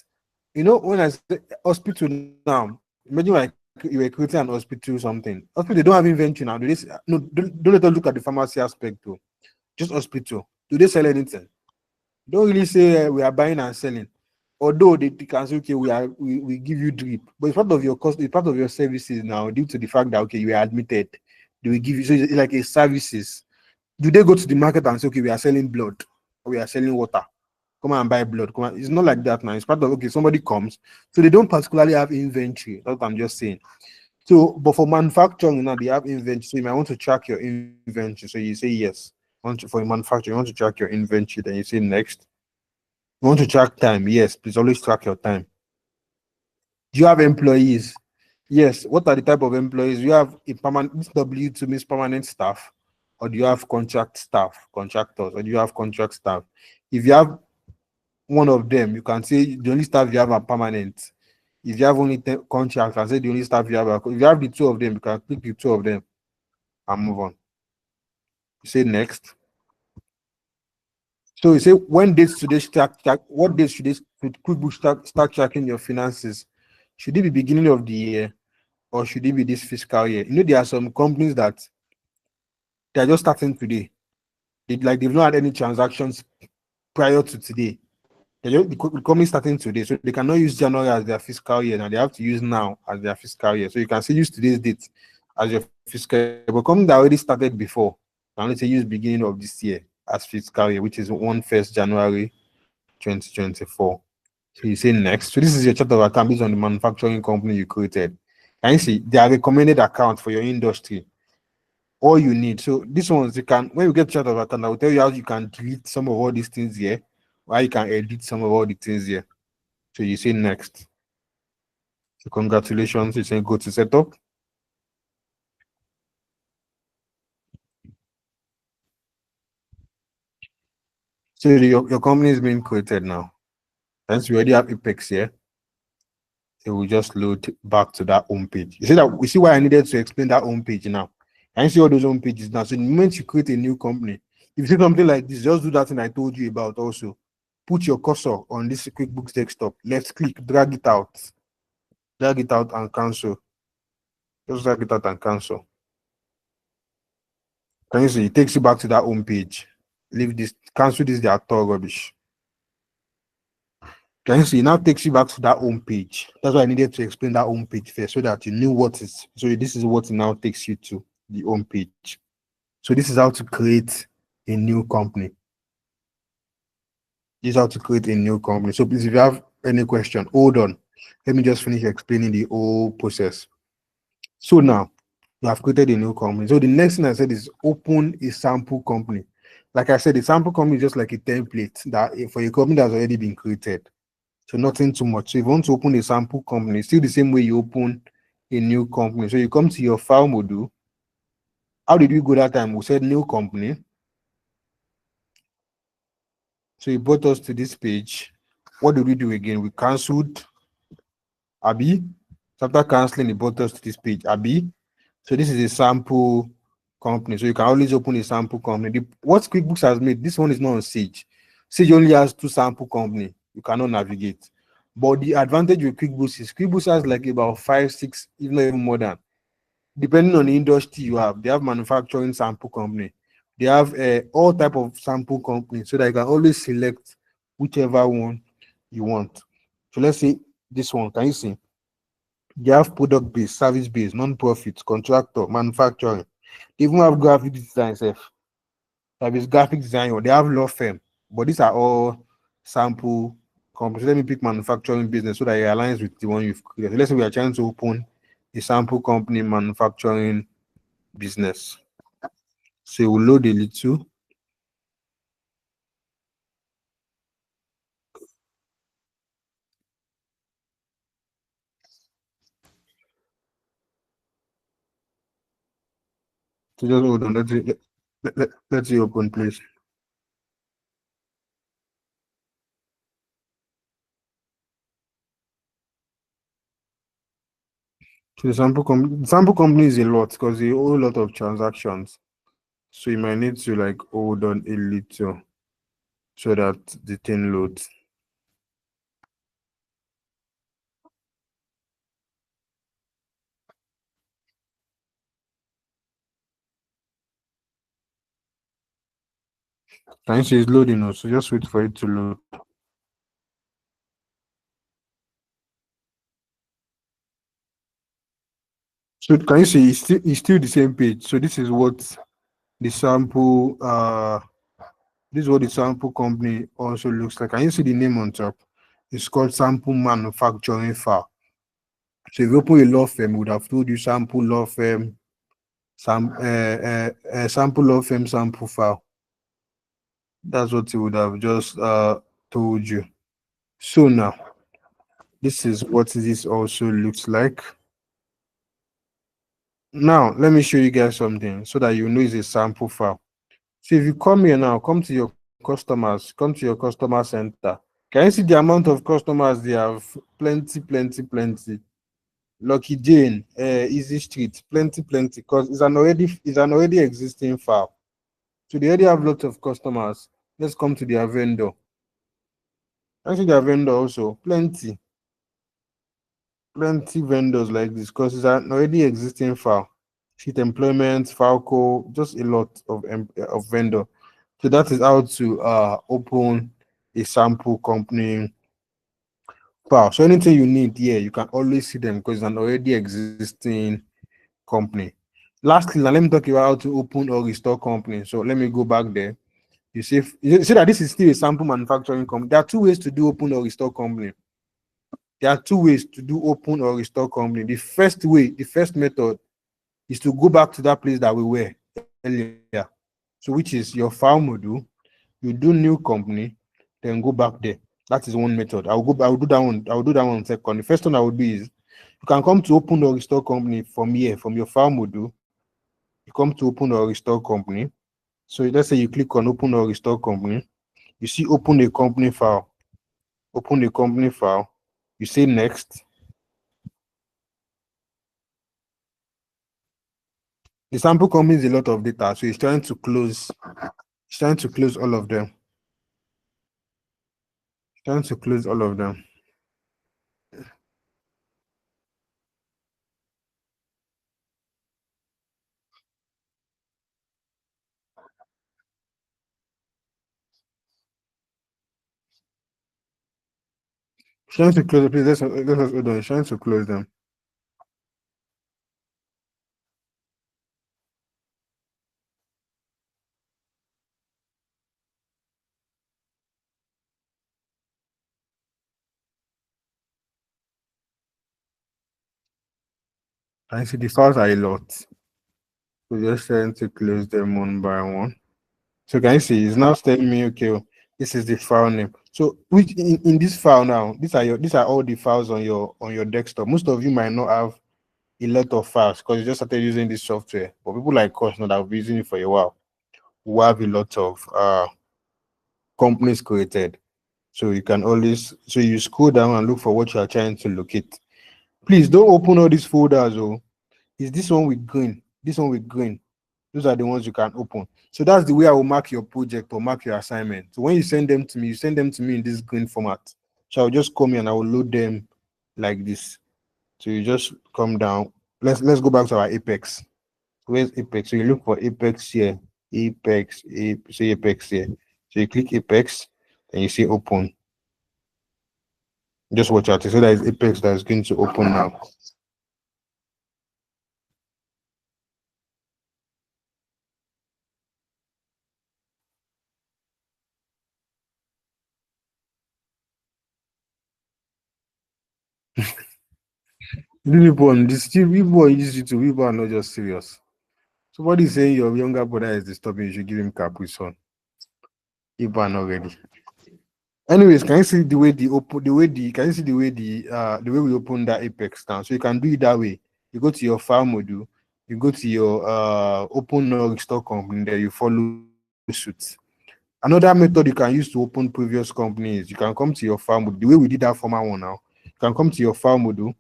A: when I say hospital now, imagine like you were creating an hospital something. Hospital, they don't have inventory now. No, don't let us look at the pharmacy aspect too. Just hospital. Do they sell anything? Don't really say we are buying and selling. Although they can say, okay, we give you drip, but it's part of your cost, it's part of your services now, due to the fact that okay, you are admitted. They will give you, so it's like a services. Do they go to the market and say, okay, we are selling blood, or we are selling water? Come and buy blood. Come on. It's not like that now. It's part of okay, somebody comes. So they don't particularly have inventory. That's what I'm just saying. So, but for manufacturing now, they have inventory. So you might want to track your inventory. So you say yes. For manufacturing, you want to track your inventory, then you say next. You want to track time? Yes, please always track your time. Do you have employees? Yes. What are the type of employees? You have a permanent W2 means permanent staff, or do you have contract staff, contractors, or do you have contract staff? If you have one of them, you can say the only staff you have are permanent. If you have only contracts, I say the only staff you have are, if you have the two of them, you can click the two of them and move on. You say next. So you say when dates should they start? What dates should QuickBooks start tracking your finances? Should it be beginning of the year, or should it be this fiscal year? There are some companies that they're just starting today. They've not had any transactions prior to today. The company starting today, so they cannot use January as their fiscal year. Now they have to use now as their fiscal year. So you can say use today's date as your fiscal year. But company that already started before, can only say use beginning of this year as fiscal year, which is 1st January 2024. So you say next. So this is your chart of account based on the manufacturing company you created. And you see, they are recommended account for your industry. All you need. So this ones you can, when you get chart of account, I will tell you how you can delete some of all these things here, or you can edit some of all the things here. So you say next. So congratulations, you say go to setup. So your company is being created now. Since we already have Apex here, it will just load back to that home page. You see that? We see why I needed to explain that home page now. Can you see all those home pages now? So the moment you create a new company, if you see something like this, just do that thing I told you about also. Put your cursor on this QuickBooks desktop. Left click, drag it out and cancel. Just drag it out and cancel. Can you see? It takes you back to that home page. Leave this, cancel this, they are all rubbish. Can you see? It now takes you back to that home page. That's why I needed to explain that home page first so that you knew what is. So this is what it now takes you to, the home page. So this is how to create a new company. This is how to create a new company. So please, if you have any question, hold on. Let me just finish explaining the whole process. So now you have created a new company. So the next thing I said is open a sample company. Like I said, the sample company is just like a template that for a company that's already been created. So nothing too much. So if you want to open a sample company, it's still the same way you open a new company. So you come to your file module. How did we go that time? We said new company. So it brought us to this page. What did we do again? We cancelled Abi. So after canceling, it brought us to this page, Abi. So this is a sample company. So you can always open a sample company. What QuickBooks has made, this one is not on Sage. Sage only has 2 sample company. You cannot navigate. But the advantage with QuickBooks is QuickBooks has like about 5, 6, if not even more than. Depending on the industry you have, they have manufacturing sample company. They have all type of sample companies so that you can always select whichever one you want. So let's say this one, can you see? They have product-based, service-based, non-profit, contractor, manufacturing. They even have graphic design self. Service graphic design, or they have law firm. But these are all sample companies. So let me pick manufacturing business so that it aligns with the one you've created. So let's say we are trying to open a sample company manufacturing business. So we'll load a little. So just hold on. Let's see open, please. So the sample company is a lot because a whole lot of transactions. So you might need to like hold on a little so that the thing loads. Can you see it's loading now? So just wait for it to load. So can you see it's still the same page? So this is what the sample this is what the sample company also looks like. Can you see the name on top? It's called sample manufacturing file. So if you open a law firm, we would have told you sample law firm, sample law firm sample file. That's what it would have just told you. So now, this is what this also looks like. Now, let me show you guys something so that you know it's a sample file. So if you come here now, come to your customers, come to your customer center. Can you see the amount of customers they have? Plenty. Lucky Jane, Easy Street, plenty, because it's an already existing file. So they already have lots of customers. Let's come to their vendor. Actually, their vendor also plenty vendors like this because it's an already existing file. Sheet employment, Falco, just a lot of vendor. So that is how to open a sample company file. So anything you need here, you can always see them because it's an already existing company. Lastly, now let me talk about how to open or restore company. So let me go back there. You see that this is still a sample manufacturing company. There are 2 ways to do open or restore company. There are 2 ways to do open or restore company. The first method is to go back to that place that we were earlier. So which is your file module, you do new company, then go back there. That is one method. I'll do that one second. The first one I would do is you can come to open or restore company from here, from your file module. You come to open or restore company. So let's say you click on open or restore company. You see open a company file. Open the company file. You say next. The sample company is a lot of data, so it's trying to close. It's trying to close all of them. It's trying to close all of them. It's trying to close. Please, let's hold on. It's trying to close them. I see the files are a lot. So just trying to close them one by one. So can you see it's now telling me, okay, this is the file name. So which in this file now, these are all the files on your desktop. Most of you might not have a lot of files because you just started using this software. But people like us know that have been using it for a while. We have a lot of companies created. So you can always you scroll down and look for what you are trying to locate. Please don't open all these folders. Oh, is this one with green? This one with green. Those are the ones you can open. So that's the way I will mark your project or mark your assignment. So when you send them to me, you send them to me in this green format. So I'll just come here and I will load them like this. So you just come down. Let's go back to our Apex. Where's Apex? So you look for Apex here. Apex, say Apex here. So you click Apex and you say open. Just watch out. So that is Apex that is going to open now. People on YouTube, people are not just serious. Somebody saying your younger brother is disturbing, you should give him Capri Sun. People are not ready. Anyways, can you see the way the way we open that Apex now? So you can do it that way. You go to your file module, you go to your open or restore company, there you follow suit. Another method you can use to open previous companies, you can come to your file module. The way we did that former one now, you can come to your file module,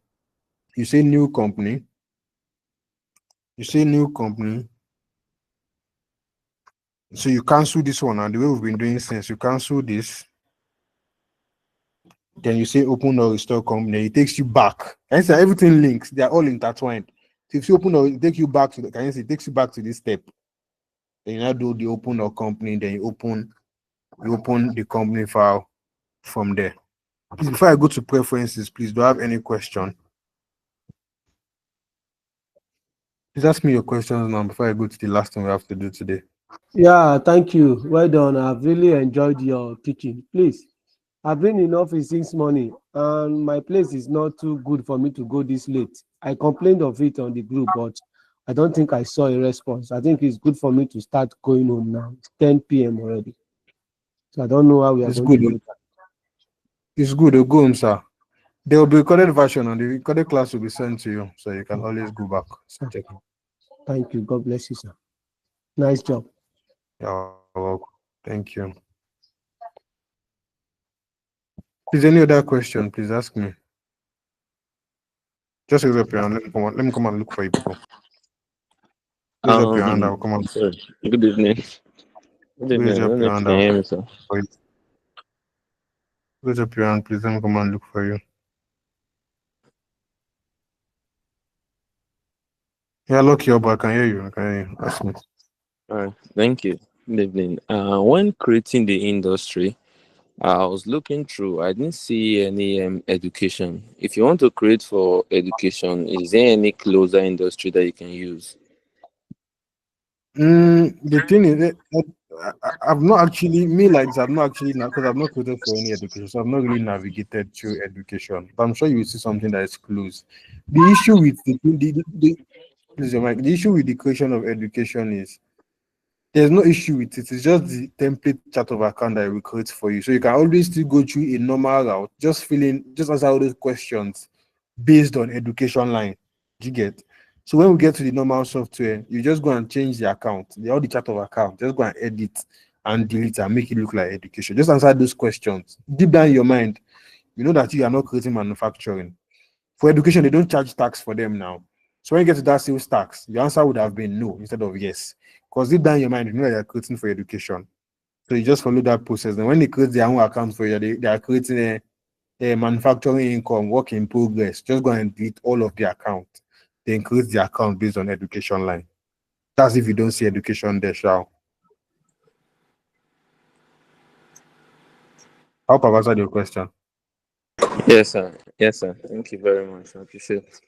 A: you say new company, so you cancel this one, and the way we've been doing since, you cancel this. Then you say open or restore company, it takes you back. And so everything links, they are all intertwined. So if you open or it takes you back to it takes you back to this step. Then you now do the open or company, then you open the company file from there. Please, before I go to preferences, please, do I have any question? Please ask me your questions now before I go to the last thing we have to do today.
O: Yeah, thank you. Well done. I've really enjoyed your teaching. Please, I've been in office since morning and my place is not too good for me to go this late. I complained of it on the group, but I don't think I saw a response. I think it's good for me to start going home now. It's 10 p.m. already. So I don't know how we are going to do that.
A: It's good. Go home, sir. There will be a recorded version and the recorded class will be sent to you. So you can always go back. Check it.
O: Thank you. God bless you, sir. Nice job.
A: You're welcome. Thank you. Is any other question? Please ask me. Just raise up your hand. Let me come and look for you people. Raise up your hand. I'll come on.
P: Good evening. Good evening.
A: Raise
P: I
A: up
P: don't know
A: your
P: if
A: hand.
P: you can hear me, sir.
A: Raise up your hand, please. Let me come and look for you. Yeah, look here, but I can hear you. I can hear you. Ask me.
P: All right. Thank you. Good evening. When creating the industry, I was looking through. I didn't see any education. If you want to create for education, is there any closer industry that you can use?
A: The thing is, I've not actually because I've not created for any education, so I've not really navigated through education. But I'm sure you will see something that is close. The issue with the issue with the creation of education is there's no issue with it. It's just the template chart of account that we create for you. So you can always still go through a normal route, just answer all those questions based on education line. Do you get? So when we get to the normal software, you just go and change the account, all the chart of account, just go and edit and delete and make it look like education. Just answer those questions. Deep down in your mind, you know that you are not creating manufacturing. For education, they don't charge tax for them now. So when you get to that sales tax, your answer would have been no instead of yes. Because deep down in your mind, you know that you're creating for education. So you just follow that process. And when they create their own account for you, they are creating a manufacturing income, work in progress. Just go and delete all of the account. They increase the account based on education line. That's if you don't see education there, shall. I hope I've answered your question.
P: Yes, sir. Yes, sir. Thank you very much. I appreciate it.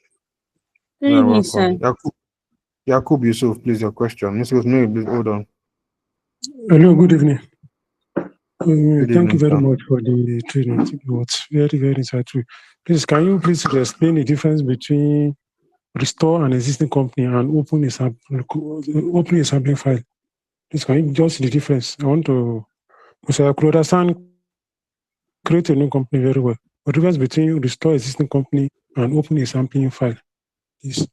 K: Good
A: You're
K: evening,
A: welcome.
K: sir.
A: Yakub Yusuf, please, your question. Mr. Osmani, please hold on.
Q: Hello, good evening.
A: Good
Q: Thank you
A: evening,
Q: very
A: sir.
Q: much for the training. It was very, very insightful. Please, can you please explain the difference between restore an existing company and open a sampling file? Please, can you just the difference? I want to, because I could understand create a new company very well. The difference between restore existing company and open a sampling file. Yes.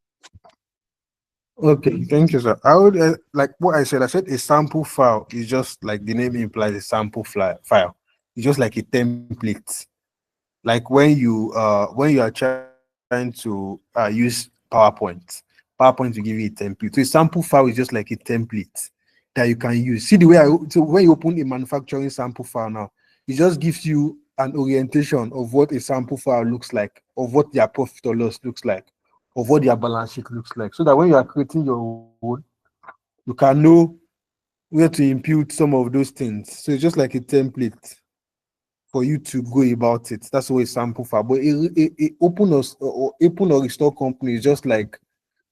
A: Okay, thank you, sir. I would like what I said. I said a sample file is just like the name implies a sample file. It's just like a template. Like when you are trying to use PowerPoint will give you a template. So a sample file is just like a template that you can use. See the way so when you open a manufacturing sample file now, it just gives you an orientation of what a sample file looks like, of what their profit or loss looks like, of what their balance sheet looks like, so that when you are creating your own, you can know where to impute some of those things. So it's just like a template for you to go about it. That's what a sample file. But a open or restore company is just like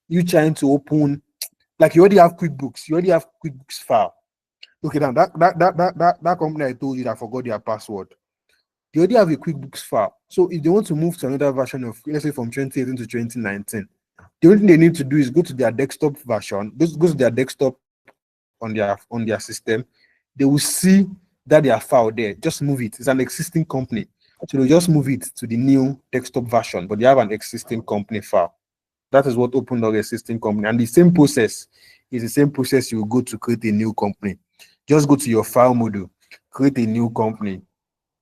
A: you trying to open, like you already have QuickBooks, you already have QuickBooks file. Okay, now that company I told you that forgot their password, they already have a QuickBooks file. So if they want to move to another version of, let's say from 2018 to 2019, the only thing they need to do is go to their desktop version, go to their desktop on their system. They will see that their file there. Just move it. It's an existing company. So they'll just move it to the new desktop version, but they have an existing company file. That is what opened our existing company. And the same process is the same process you will go to create a new company. Just go to your file module, create a new company,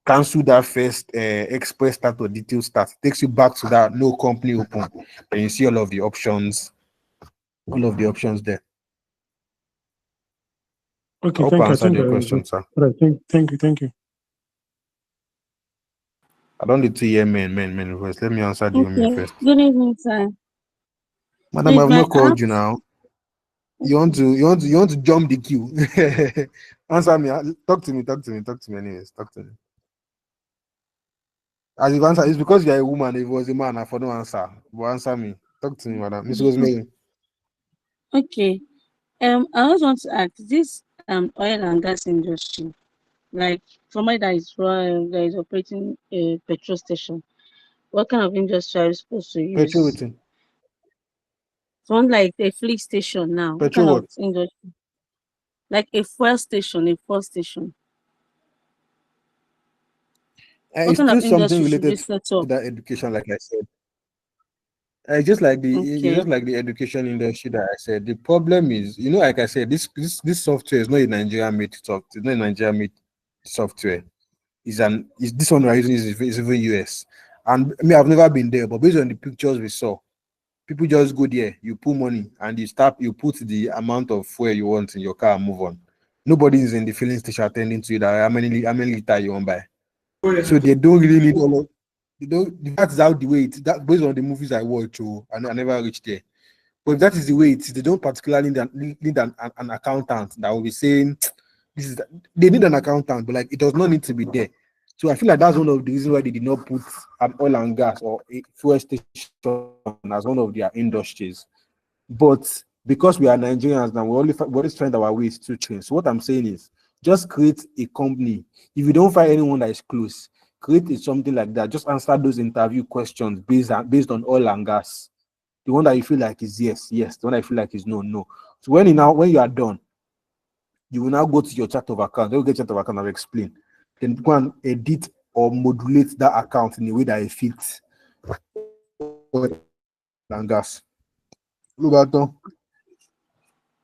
A: cancel that first express start or detail start. It takes you back to that no company open, and you see all of the options there.
Q: Okay,
A: I hope
Q: thank
A: I
Q: you. I
A: answered
Q: think
A: your question, sir.
Q: right. Thank you.
A: I don't need to hear men first. Let me answer the women
K: Okay.
A: first.
K: Good evening, sir.
A: Madam,
K: Please,
A: I've
K: my
A: not called you
K: ask.
A: now. You want to jump the queue. Answer me. Talk to me anyways. Talk to me. As if answer, it's because you're a woman. If it was a man, I for no answer. But answer me. Talk to me, madam. Miss Rosemary.
K: Okay. I also want to ask this oil and gas industry, like somebody that is operating a petrol station. What kind of industry are you supposed to
A: Petrol
K: use?
A: waiting.
K: Someone like a fleet station now. What kind
A: Petrol
K: of
A: what?
K: industry? Like a fuel station, a fuel station. What
A: It's
K: kind of
A: still something
K: industry should they
A: related
K: set
A: to
K: up?
A: that education, like I said. It's
K: Okay.
A: just like the education industry that I said. The problem is, like I said, this software is not a Nigerian made software. It's not a Nigerian made software. This one we're using is even US. And I mean, I've never been there, but based on the pictures we saw, people just go there, you put money, and you put the amount of fuel you want in your car and move on. Nobody is in the filling station attending to you that how many liter you want to buy. So they don't really need all of that's how the way that based on the movies I watch, I never reached there. But if that is the way it is, they don't particularly need an accountant that will be saying they need an accountant, but like it does not need to be there. So I feel like that's one of the reasons why they did not put an oil and gas or a fuel station as one of their industries. But because we are Nigerians now, we always find our ways to change. So what I'm saying is just create a company. If you don't find anyone that is close, create something like that. Just answer those interview questions based on oil and gas. The one that you feel like is yes. The one that you feel like is no. So when you are done, you will now go to your chart of account. You'll get chart of account. I'll explain. Then go and edit or modulate that account in a way that it fits oil and gas. Look at that.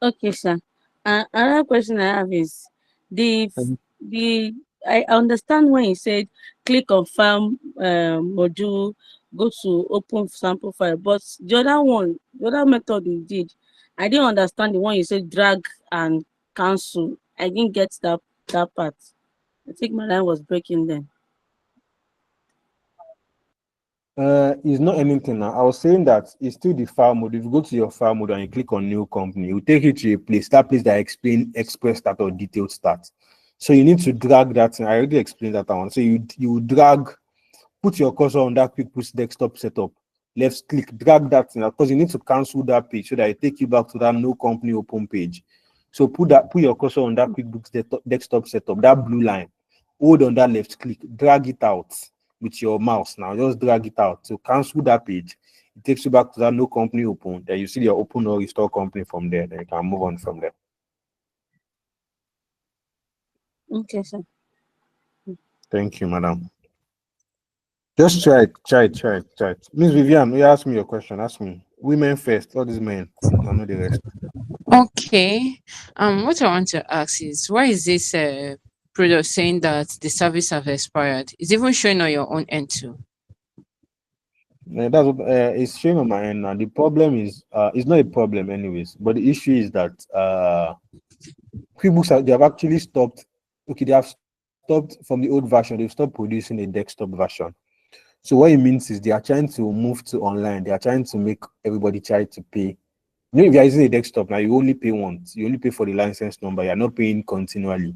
K: Okay, sir. Another question I have is
R: I understand when you said click on file module, go to open sample file, but the other method you did, I didn't understand the one you said drag and cancel. I didn't get that part. I think my line was breaking then.
A: It's not anything now. I was saying that it's still the file mode. If you go to your file mode and you click on new company, it will take you to a place, that place that express stat or detailed stat. So you need to drag that. I already explained that one. So you drag, put your cursor on that QuickBooks desktop setup, left click, drag that in, because you need to cancel that page so that it take you back to that no company open page. So put your cursor on that QuickBooks desktop setup, that blue line, hold on that left click, drag it out with your mouse. Now just drag it out. So cancel that page. It takes you back to that no company open. Then you see your open or restore company from there. Then you can move on from there.
R: Okay, sir.
A: Thank you, madam. Just try it. Miss Vivian, you ask me your question. Ask me. Women first, all these men. I know the rest.
K: Okay. What I want to ask is, why is this product saying that the service have expired? It's even showing on your own end too.
A: That's what it's showing on my end now. The problem is, it's not a problem anyways, but the issue is that QuickBooks they have actually stopped. Okay, they have stopped from the old version. They've stopped producing a desktop version. So what it means is they are trying to move to online. They are trying to make everybody try to pay. You know, if you're using a desktop now, you only pay once. You only pay for the license number. You're not paying continually.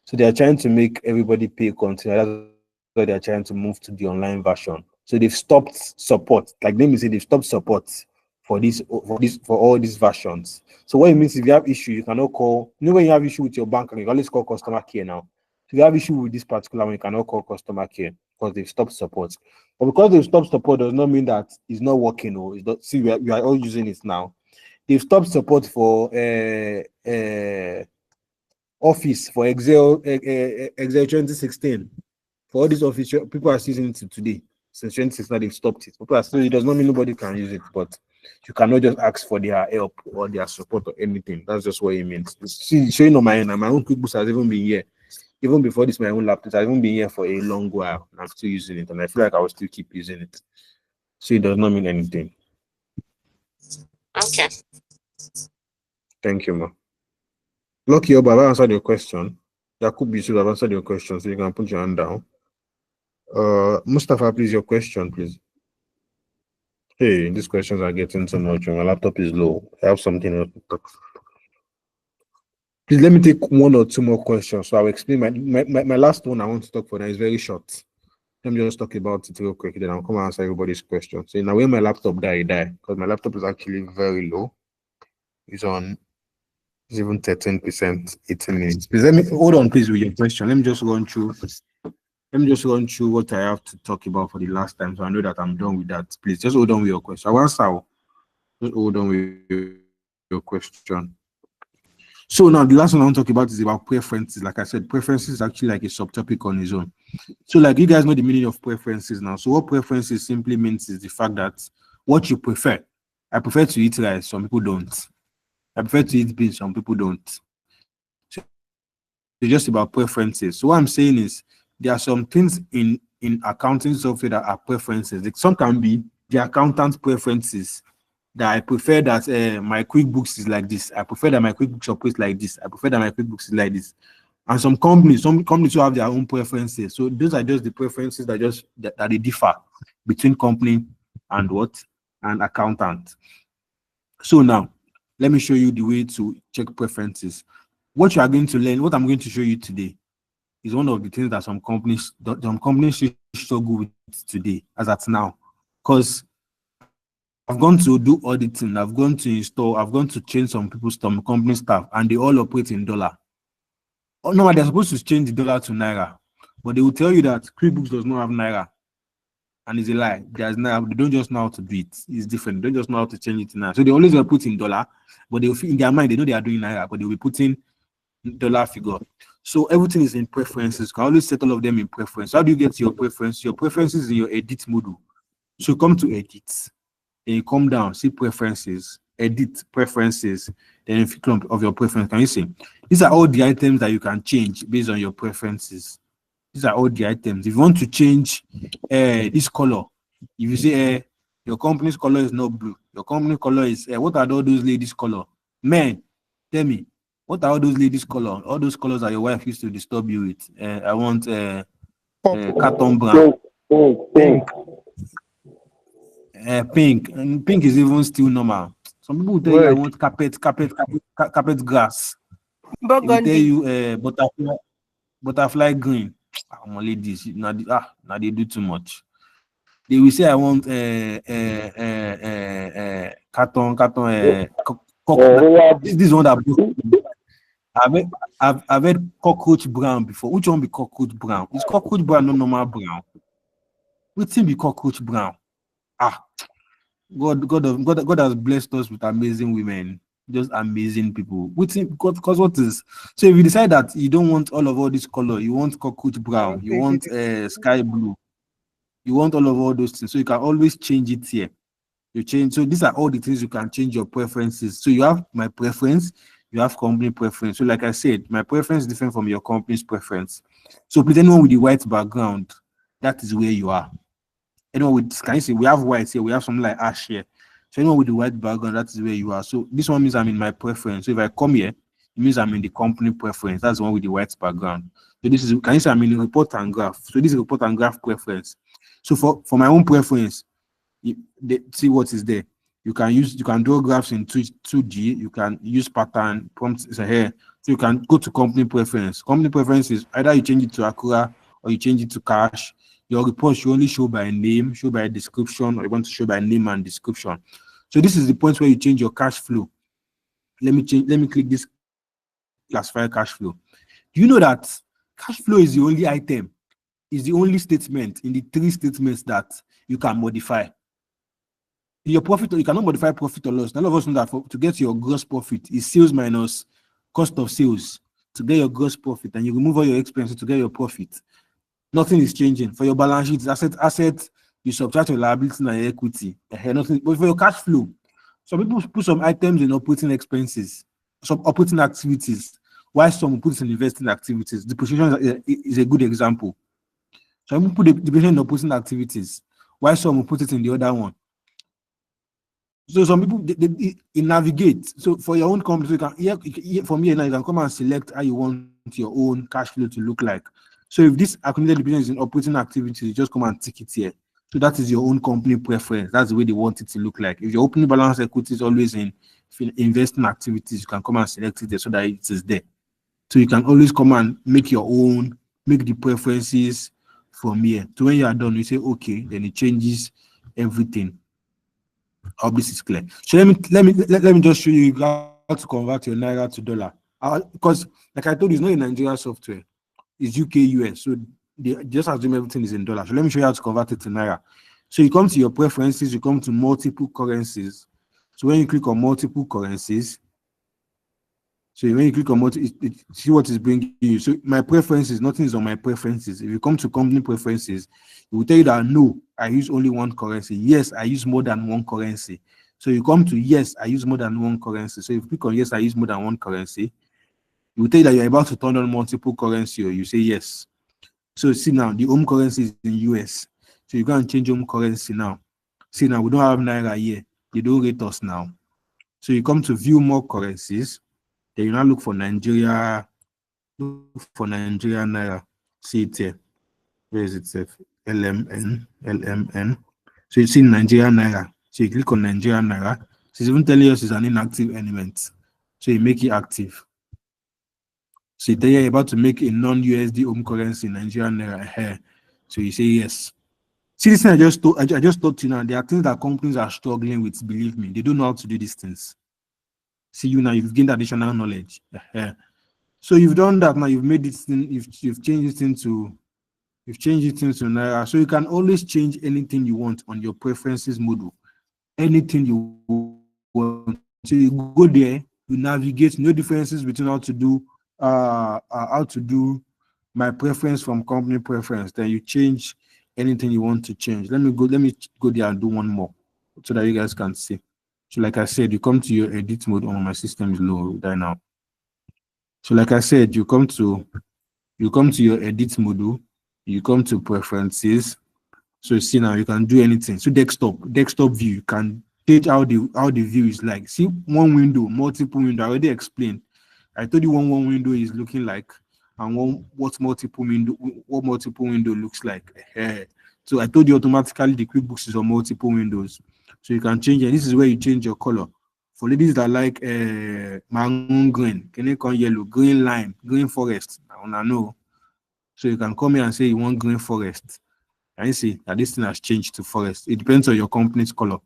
A: So they are trying to make everybody pay continually. That's why they are trying to move to the online version. So they've stopped support. Like let me say, they've stopped support for all these versions. So what it means, if you have issue, you cannot call. You know, when you have issue with your bank, you can always call customer care now. If you have issue with this particular one, you cannot call customer care because they've stopped support. But because they've stopped support does not mean that it's not working. Or it's not. See, we are all using it now. They've stopped support for Office, for Excel 2016. For all these office, people are using it today. Since 2016, they've stopped it. People are still, it does not mean nobody can use it, but you cannot just ask for their help or their support or anything. That's just what it means. See, showing on my end, and my own QuickBooks has even been here. Even before this, my own laptop has even been here for a long while. I'm still using it, and I feel like I will still keep using it. So it does not mean anything.
K: Okay.
A: Thank you, ma. Lucky, I've answered your question. Jakub, you should have answered your question, so you can put your hand down. Mustafa, please, your question, please. Hey, these questions are getting too much. My laptop is low. I have something else to talk. Please let me take one or two more questions. So I'll explain my last one I want to talk for now is very short. Let me just talk about it real quick, then I'll come and answer everybody's questions. So now when my laptop died, because my laptop is actually very low. It's even 13%, 18 minutes. Please let me hold on, please, with your question. Let me just run through what I have to talk about for the last time, so I know that I'm done with that. Please just hold on with your question. Just hold on with your question. So now the last one I want to talk about is about preferences. Like I said, preferences is actually like a subtopic on its own. So like you guys know the meaning of preferences now. So what preferences simply means is the fact that what you prefer. I prefer to eat rice, some people don't. I prefer to eat beans, some people don't. So it's just about preferences. So what I'm saying is there are some things in accounting software that are preferences. Some can be the accountant's preferences, that I prefer that my QuickBooks is like this. I prefer that my QuickBooks operates like this. I prefer that my QuickBooks is like this. And some companies will have their own preferences. So those are just the preferences that they differ between company and and accountant. So now let me show you the way to check preferences. What you are going to learn, what I'm going to show you today, is one of the things that some companies struggle with today, as at now, because I've gone to do auditing, I've gone to install, I've gone to change some company staff, and they all operate in dollar. Oh, no, they're supposed to change the dollar to naira, but they will tell you that QuickBooks does not have naira, and it's a lie. There's naira. They don't just know how to do it. It's different. They don't just know how to change it to naira. So they always will put in dollar, but they will in their mind they know they are doing naira, but they will be putting dollar figure. So everything is in preferences. You can always set all of them in preference. How do you get your preference? Your preferences in your edit module. So come to edit. Then you come down, see preferences. edit preferences, then if you click of your preference, can you see? These are all the items that you can change based on your preferences. These are all the items. If you want to change this color, if you say your company's color is not blue, your company color is what are all those ladies' color? Men, tell me, what are all those ladies' color? All those colors that your wife used to disturb you with. I want carton brown.
O: Pink.
A: Pink. And pink is even still normal. Some people will tell you I want carpet grass. They will tell you butterfly green. My ladies, now they do too much. They will say I want carton this is one that I've heard cockroach brown before. Which one be cockroach brown? Is cockroach brown not normal brown? Which thing be cockroach brown? God has blessed us with amazing women, just amazing people. Because what is so if you decide that you don't want all this color, you want cockroach brown, you want sky blue, you want all those things, so you can always change it here. You change. So these are all the things you can change your preferences. So you have my preference, you have company preference. So like I said, my preference is different from your company's preference. So please, anyone with the white background, that is where you are. Anyone with, can you see, we have white here, we have something like ash here. So anyone with the white background, that is where you are. So this one means I'm in my preference. So if I come here, it means I'm in the company preference. That's the one with the white background. So this is, can you see I'm in the report and graph? So this is report and graph preference. So for my own preference, see what is there. You can draw graphs in 2D. You can use pattern prompts here. So you can go to company preference. Company preference is either you change it to Acura or you change it to cash. Your report should only show by name, show by description, or you want to show by name and description. So this is the point where you change your cash flow. Let me click this classify cash flow. Do you know that cash flow is the only item, is the only statement in the 3 statements that you can modify? Your profit, you cannot modify profit or loss. None of us know that to get your gross profit is sales minus cost of sales to get your gross profit, and you remove all your expenses to get your profit. Nothing is changing. For your balance sheet, asset, you subtract your liability and your equity. Nothing. But for your cash flow, some people put some items in operating expenses, some operating activities, while some put it in investing activities. Depreciation is a good example. Some people put the depreciation in operating activities, while some will put it in the other one. So some people they navigate. So for your own company, you can from here now you can come and select how you want your own cash flow to look like. So if this accumulated depreciation is in operating activities, you just come and tick it here. So that is your own company preference. That's the way they want it to look like. If your opening balance equity is always in investing activities, you can come and select it there so that it is there. So you can always come and make your own, make the preferences from here. So when you are done, you say okay, then it changes everything. I hope this is clear. So let me just show you how to convert your naira to dollar. Because like I told you, it's not a Nigerian software. It's UK US. So they just assume everything is in dollars. So let me show you how to convert it to naira. So you come to your preferences, you come to multiple currencies. So when you click on multiple currencies, so when you click on see what is bringing you. So my preferences, nothing is on my preferences. If you come to company preferences, it will tell you that no, I use only one currency. Yes, I use more than one currency. So you come to yes, I use more than one currency. So if you click on yes, I use more than one currency, it will tell you that you're about to turn on multiple currency, or you say yes. So see now, the home currency is in US. So you can change home currency now. See now, we don't have naira here. They don't rate us now. So you come to view more currencies. Then you now look for Nigeria. Look for Nigeria naira. See it here. Where is it? LMN. So you see Nigeria naira. So you click on Nigeria naira. So it's even telling us it's an inactive element. So you make it active. So you tell you're about to make a non-USD home currency Nigeria naira here. So you say yes. See this thing I just told you now. There are things that companies are struggling with. Believe me, they don't know how to do these things. See you now, you've gained additional knowledge. So you've done that now, you've made this thing, you've changed it into naira. So you can always change anything you want on your preferences module. Anything you want. So you go there, you navigate, no differences between how to do my preference from company preference. Then you change anything you want to change. Let me go there and do one more so that you guys can see. So like I said, you come to your edit mode. My system is low right now. So like I said, you come to your edit mode, you come to preferences. So see now you can do anything. So desktop view, you can change how the view is like. See, one window, multiple window. I already explained. I told you one window is looking like, and what multiple window looks like. So I told you automatically the QuickBooks is on multiple windows. So you can change it. This is where you change your color. For ladies that like maroon green, can you come yellow, green lime, green forest? I know. So you can come here and say you want green forest. And you see that this thing has changed to forest. It depends on your company's color.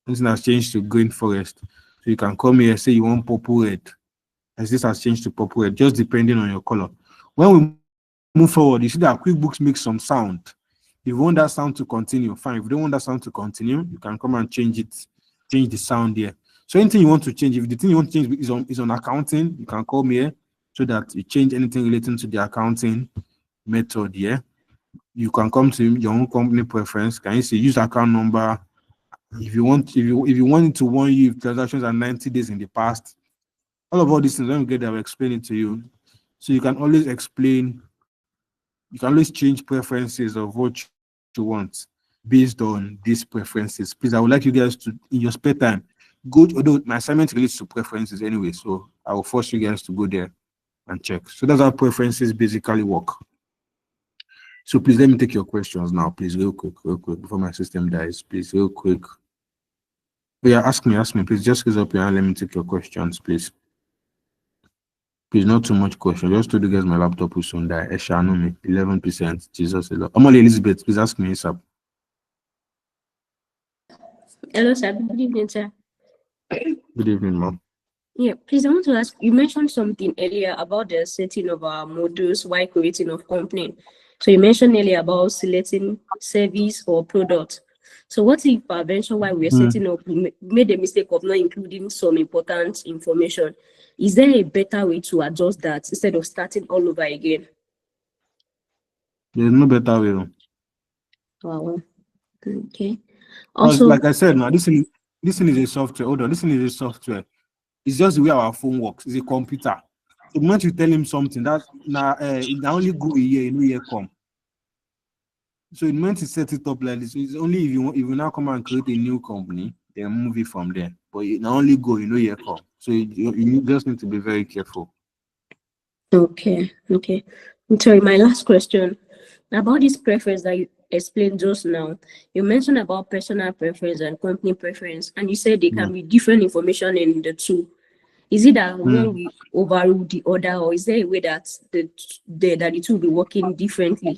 A: This thing has changed to green forest. So you can come here and say you want purple red. As this has changed to purple red, just depending on your color. When we move forward, you see that QuickBooks makes some sound. If you want that sound to continue, fine. If you don't want that sound to continue, you can come and change the sound here. So anything you want to change, if the thing you want to change is on accounting, you can come here so that you change anything relating to the accounting method here. You can come to your own company preference. Can you see use account number? If you want it to warn you if transactions are 90 days in the past, all these things, when we get there, I'll explain it to you. So you can always change preferences of what you want based on these preferences. Please, I would like you guys to, in your spare time, although my assignment relates to preferences anyway, so I will force you guys to go there and check. So that's how preferences basically work. So please let me take your questions now, please, real quick, before my system dies, please, real quick. Yeah, ask me, please. Just raise up your hand. Let me take your questions, please. Please, not too much question. Just told you guys my laptop will soon die. Esha, know me. 11%. Jesus, Amali Elizabeth, please ask me ASAP.
S: Hello, sir. Good evening, sir.
A: Good evening, ma'am.
S: Yeah, please, I want to ask, you mentioned something earlier about the setting of our modules while creating of company. So you mentioned earlier about selecting service or product. So what if prevention while we're setting up, we made the mistake of not including some important information? Is there a better way to adjust that instead of starting all over again?
A: There's no better way.
S: Wow. Okay.
A: Also, like I said, now this thing is a software. Hold on, this thing is a software. It's just the way our phone works. It's a computer. So the moment you tell him something, that now it only go a year, no year come. So it meant to set it up like this. It's only if you now come and create a new company, then move it from there. But it now only go, year come. So you just need to be very careful.
S: Okay. I'm sorry, my last question. About this preference that you explained just now, you mentioned about personal preference and company preference, and you said there can be different information in the two. Is it that one will overrule the other, or is there a way that the two will be working differently?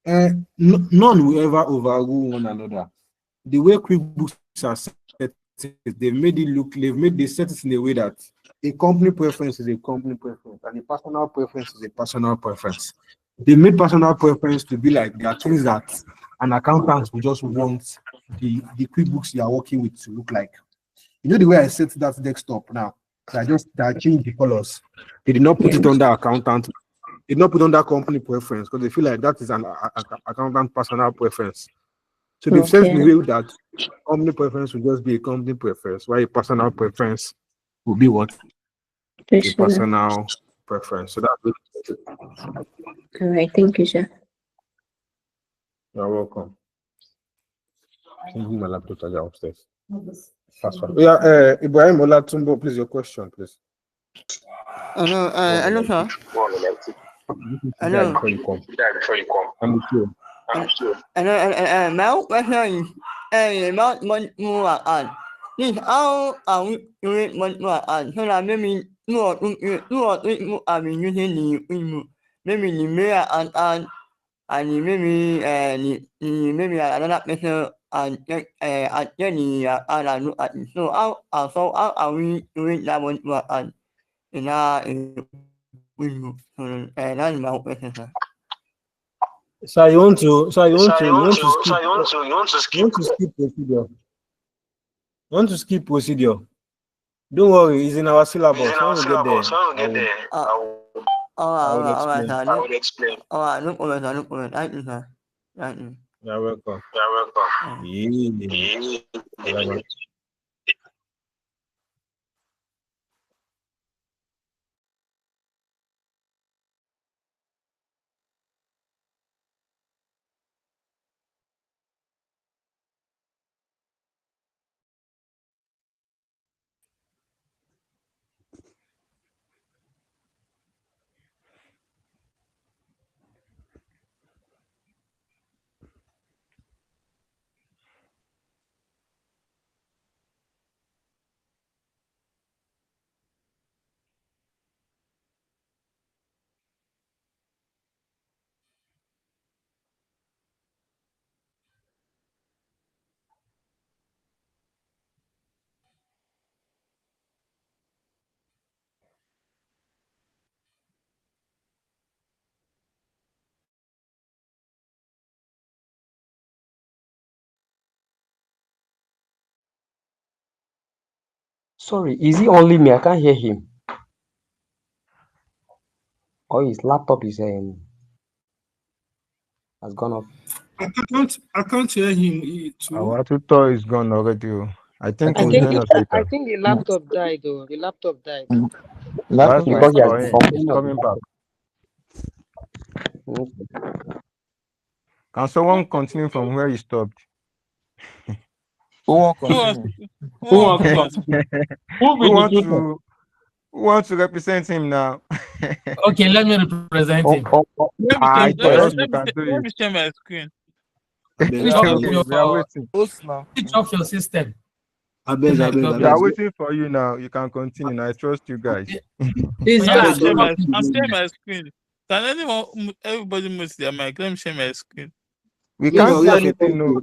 A: None will ever overrule one another. The way QuickBooks are set, they set it in a way that a company preference is a company preference and a personal preference is a personal preference. They made personal preference to be like there are things that an accountant will just want the QuickBooks you are working with to look like. You know the way I set that desktop now, I changed the colors. They did not put it on the accountant. They did not put on that company preference because they feel like that is an accountant personal preference. So they've set in a way that company preference will just be a company preference, while a personal preference will be what? A personal preference. So that's it.
S: All right, thank you, sir.
A: You're welcome. My laptop is upstairs. Yeah, Ibrahim Olatumbo, please, your question, please.
J: Hello, sir. Hello.
A: Before you come. I'm with you.
J: My question is about more on. This how are we doing more on? So that maybe two or three people have been using the maybe the mayor and maybe another person and then the so how are we doing that one more on? So that's my question, sir.
A: So you want to skip procedure. You want to skip procedure. Don't worry, it's in our syllabus. When we get there, I will explain.
J: All right, no problem. Thank you, sir.
A: You're welcome. Yeah.
T: Sorry, is it only me? I can't hear him. Or his laptop is has gone off.
A: I can't hear him too.
L: Our tutor is gone already. I think
T: I
L: we'll
T: think
L: join us
T: I
L: later.
T: think the laptop died though. The laptop died.
L: That's
T: Because
L: fine
T: he has
L: for
T: been
L: him. He's
T: complaining of the
L: coming back.
T: laptop.
L: Can someone continue from where he stopped?
J: Who won't
U: Who wants
J: continue?
U: who wants to continue?
L: Who wants to represent him now?
U: Okay, let me represent him.
L: I
U: Let
L: thought you can do
U: let
L: it.
U: me share my screen.
A: Abeg,
L: Okay, we are waiting.
U: Switch off your system.
L: We are waiting for you now. You can continue. I trust you guys.
U: I'm sharing my screen. Can everybody mute their mic? Let me share my screen.
L: We can't see anything. No.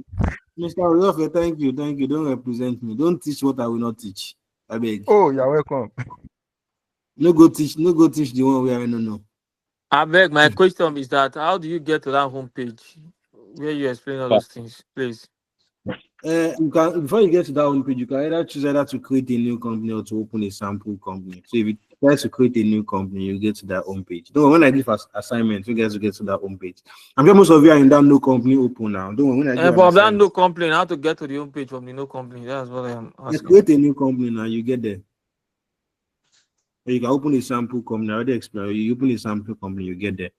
A: Mr. Oriofe, thank you. Don't represent me. Don't teach what I will not teach. I beg.
L: Oh, you're welcome.
A: No go teach the one where I don't know.
J: I beg, my question is that how do you get to that homepage where you explain all those things, please?
A: You can, before you get to that homepage, you can either choose to create a new company or to open a sample company. So if you try to create a new company, you get to that homepage. Don't worry, when I give us assignment, you guys will get to that homepage. I'm sure most of you are in that no company open now. Don't worry, when I give
J: From that
A: assignment,
J: no company, how to get to the homepage from the no company? That's what I am
A: you
J: asking.
A: create a new company now, you get there. Or you can open a sample company. I already explained. You open a sample company, you get there.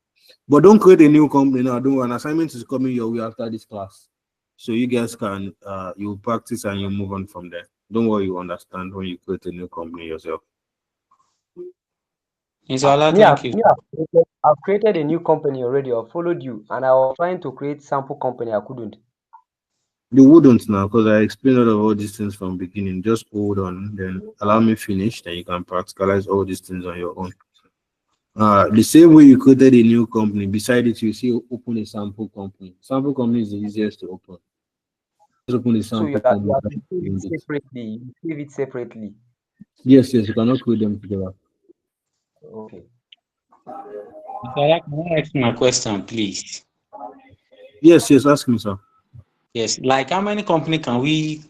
A: But don't create a new company now. Don't worry, an assignment is coming your way after this class. So you guys can you practice and you move on from there. Don't worry, you understand when you create a new company yourself.
T: I've created a new company already. I followed you, and I was trying to create sample company. I couldn't.
A: You wouldn't now because I explained all these things from beginning. Just hold on, then allow me finish. Then you can practicalize all these things on your own. The same way you created a new company, beside it, you see open a sample company. Sample company is the easiest to open. Just open a sample
T: So
A: company.
T: you are separately. You save it separately.
A: Yes, you cannot create them together.
T: Okay.
E: Can I ask my question, please?
A: Yes, ask me, sir.
E: Yes, like how many company can we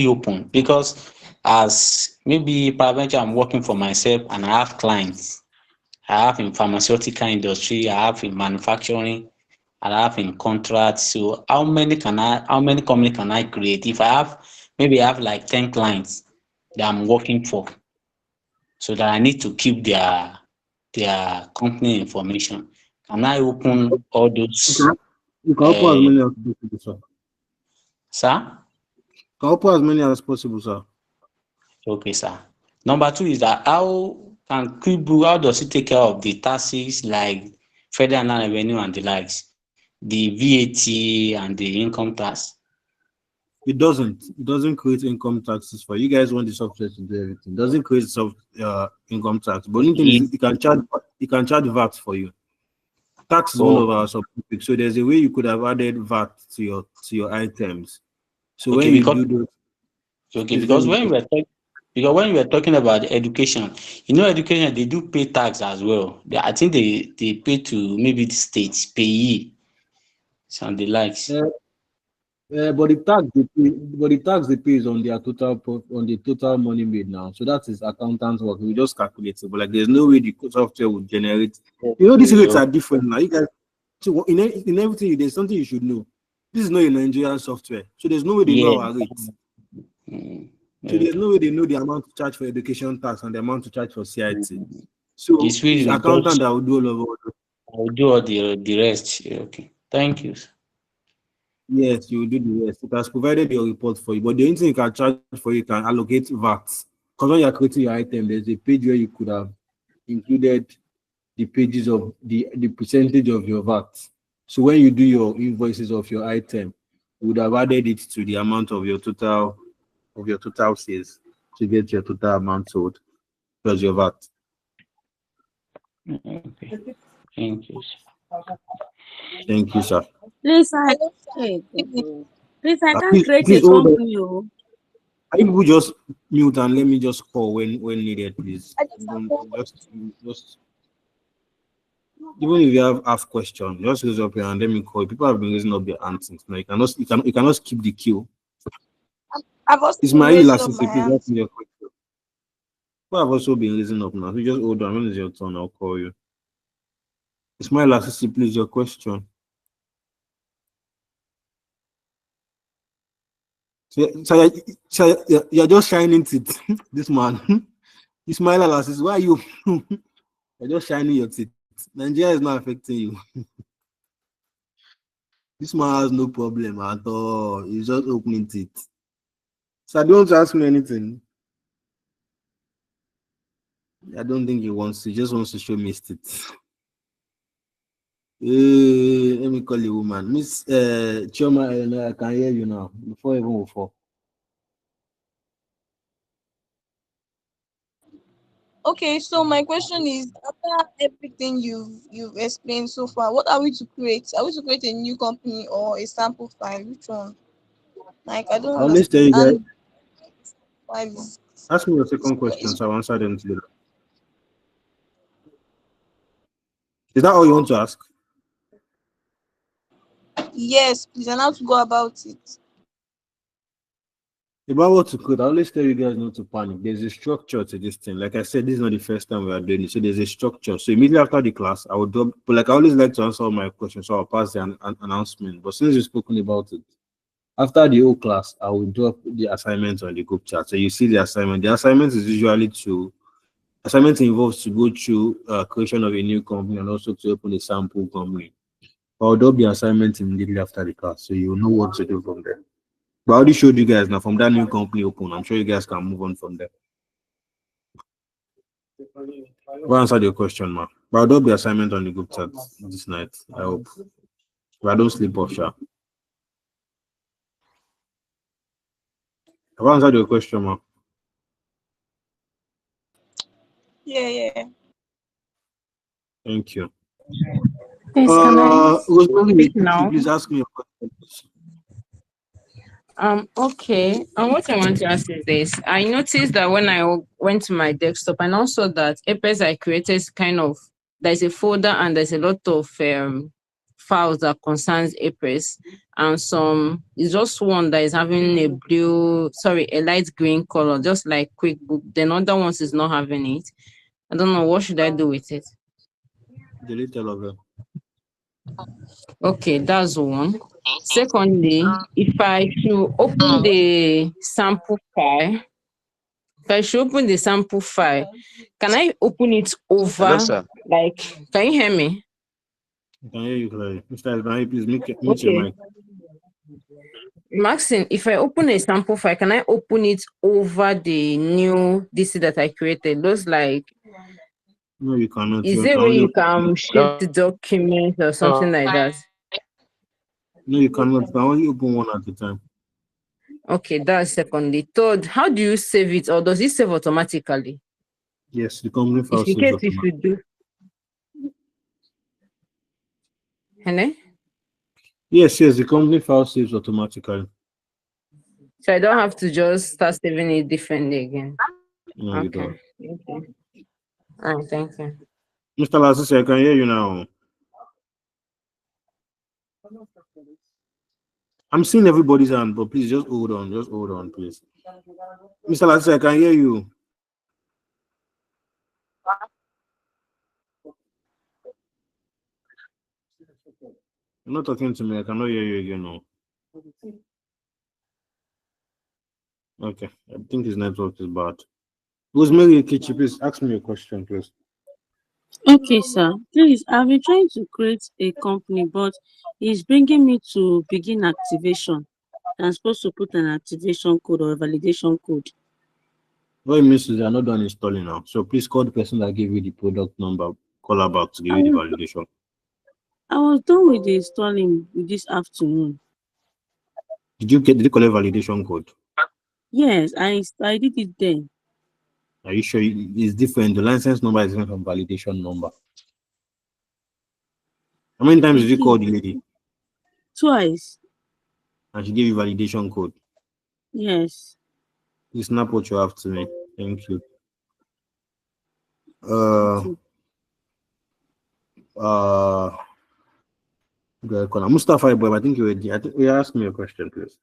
E: open? Because as maybe probably I'm working for myself and I have clients. I have in pharmaceutical industry, I have in manufacturing, I have in contracts. So how many company can I create? If I have like 10 clients that I'm working for, so that I need to keep their company information. Can I open all those?
A: You can open as many as possible, sir.
E: Sir?
A: You can open as many as possible, sir.
E: Okay, sir. Number two is that how does it take care of the taxes like federal revenue and the likes, the VAT and the income tax?
A: It doesn't create income taxes for you guys. Want the software to do everything. It doesn't create income tax. But only thing is it can charge VAT for you. Tax is one of our subtopics. So there's a way you could have added VAT to your items. So when you do those,
E: because when we were talking about education, education, they do pay tax as well. I think they pay to maybe the states, payee, and the likes.
A: But the tax they pay is on their total money made now. So that is accountant's work. We just calculate it, but like there's no way the software would generate. These rates are different now. You guys, so in everything, there's something you should know. This is not a Nigerian software, so there's no way they know our rates. So there's no way they know the amount to charge for education tax and the amount to charge for CIT. So it's the accountant that will do all of it.
E: I will do all the rest. Okay. Thank you.
A: Yes, you will do the rest. It has provided your report for you, but the only thing you can charge for you can allocate VAT. Because when you're creating your item, there's a page where you could have included the pages of the percentage of your VAT. So when you do your invoices of your item, you would have added it to the amount of your total sales to get your total amount sold plus your VAT.
E: Okay. Thank you.
A: Thank you, sir.
R: Please, I can't create a company.
A: I think we just mute and let me just call when needed, please. Just even if you have questions, just raise up here and let me call. People have been raising up their hands. No, you cannot skip the queue.
V: I've also
A: It's my
V: raised
A: last
V: up my
A: please
V: hands.
A: your question. I've also been raising up now. So just hold on. When is your turn? I'll call you. Ismail Assisi, please, your question. So you're just shining teeth. This man. Ismail Assisi, why are you? You're just shining your teeth. Nigeria is not affecting you. This man has no problem at all. He's just opening teeth. So I don't ask me anything. I don't think he wants to. He just wants to show me his teeth. Let me call you woman. Miss Chioma, I can hear you now. Before even we fall.
H: Okay, so my question is, after everything you've explained so far, what are we to create? Are we to create a new company or a sample file? Which one? Like, I don't
A: I'll let's tell you guys.
H: understand. File is
A: Ask me your second question, so I'll answer them together. Is that all you want to ask?
H: yes, please, and how to go about it.
A: About what to code, I always tell you guys not to panic. There's a structure to this thing. Like I said, this is not the first time we are doing it. So there's a structure. So immediately after the class, I will drop, but like I always like to answer all my questions, so I'll pass the announcement. But since you've spoken about it, after the whole class, I will drop the assignment on the group chat. So you see the assignment. The assignment is usually assignment involves to go through creation of a new company and also to open a sample company. I'll drop the assignment immediately after the class, so you know what to do from there. But I already showed you guys now from that new company open. I'm sure you guys can move on from there. I'll answer your question, ma. But I'll drop the assignment on the group chat this night. I hope. But I don't sleep off, sha. I've answered your question, ma.
H: Yeah.
A: Thank you.
K: Yes, can I
A: Rosemary,
K: speak now?
A: please ask me your question.
K: Okay. What I want to ask is this. I noticed that when I went to my desktop, and also that APES I created is there's a folder and there's a lot of files that concerns APES, and it's just one that is having a light green color, just like QuickBook. Then other ones is not having it. I don't know, what should I do with it?
A: Delete all of them.
K: Okay, that's one. Secondly, if I should open the sample file, can I open it over?
F: Hello, sir.
K: Like, can you hear me?
A: I can hear you clearly. Mr. Ismail, please mute your
K: Okay.
A: mic.
K: Maxine, if I open a sample file, can I open it over the new DC that I created? Those like,
A: No, you cannot.
K: is
A: You
K: there
A: can
K: a way
A: only
K: you can shift the document or something like that?
A: No, you cannot. You can only open one at a time.
K: Okay, that's secondly. Third, how do you save it, or does it save automatically?
A: Yes, the company file
K: If in
A: saves
K: case if
A: automatically.
K: you do. Hello?
A: Yes, the company file saves automatically.
K: So I don't have to just start saving it differently again.
A: No, you don't.
K: Okay. All right, thank you.
A: Mr. Lasisi, I can hear you now. I'm seeing everybody's hand, but please just hold on. Just hold on, please. Mr. Lasisi, I can hear you. You're not talking to me. I cannot hear you again now. Okay, I think his network is bad. Rosemary Kichi, please ask me a question, please.
R: Okay, sir. Please, I've been trying to create a company, but it's bringing me to begin activation. I'm supposed to put an activation code or a validation code.
A: What it means is they are not done installing now. So please call the person that gave you the product number, call her back to give you the validation.
R: I was done with the installing this afternoon.
A: Did you collect validation code?
R: Yes, I did it then.
A: Are you sure it's different? The license number is different from validation number. How many times did you call the lady?
R: Twice.
A: And she gave you validation code?
R: Yes.
A: Please snap what you have to me. Thank you. Mustafa Ibrahim, I think you asked me a question, please.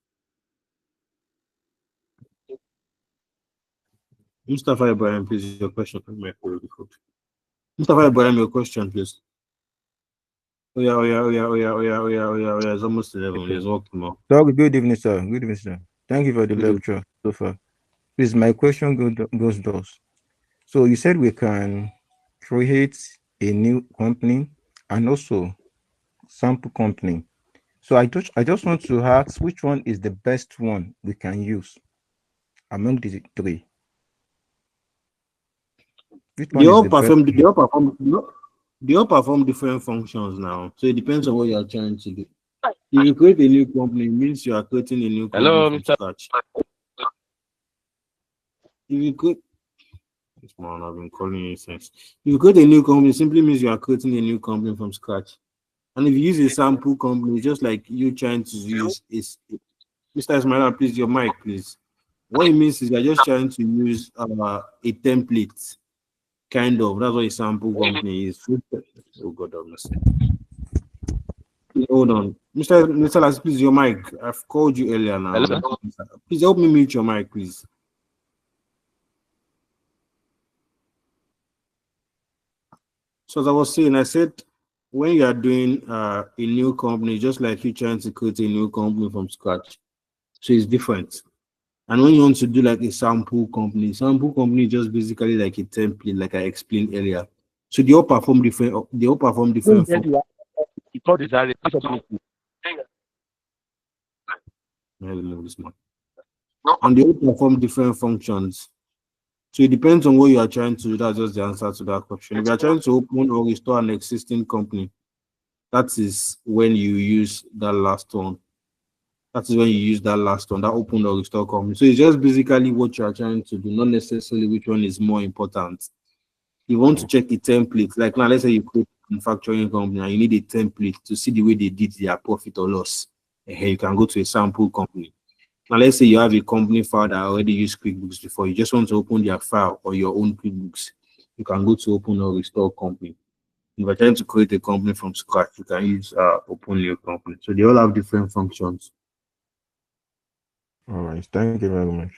A: Mustafa Ibrahim, please, your question. Mustafa Ibrahim, your question, please. Oh yeah. It's almost 11.
L: Okay.
A: Let's walk more.
L: Sorry, good evening, sir. Good evening, sir. Thank you for the lecture so far. Please, my question goes thus. So you said we can create a new company and also sample company. So I just want to ask which one is the best one we can use among the three. Which one
A: They
L: is
A: all
L: the best?
A: perform. They all perform different functions now. So it depends on what you are trying to do. If you create a new company, it means you are creating a new company
P: Hello,
A: from
P: Mr.
A: scratch. If you create, this man, I've been calling you since. If you create a new company, it simply means you are creating a new company from scratch. And if you use a sample company, just like you trying to use is Mr. Ismaila, please, your mic, please. What it means is you're just trying to use a template, kind of. That's what a sample company is. Oh God, have mercy. Hold on, Mr. Lassie, please, your mic. I've called you earlier now.
P: Hello, sir.
A: Please help me mute your mic, please. So as I was saying, I said when you are doing a new company, just like you trying to create a new company from scratch, so it's different. And when you want to do like a sample company is just basically like a template, like I explained earlier. So they all perform different. They all perform different functions. And they all perform different functions. So it depends on what you are trying to do. That's just the answer to that question. If you are trying to open or restore an existing company, that is when you use that last one. That is when you use that last one, that open or restore company. So it's just basically what you are trying to do, not necessarily which one is more important. You want to check a template, like now, let's say you create a manufacturing company and you need a template to see the way they did their profit or loss. You can go to a sample company. Now, let's say you have a company file that already used QuickBooks before. You just want to open their file or your own QuickBooks. You can go to open or restore company. If you're trying to create a company from scratch, you can use open new company. So they all have different functions.
L: All right, thank you very much.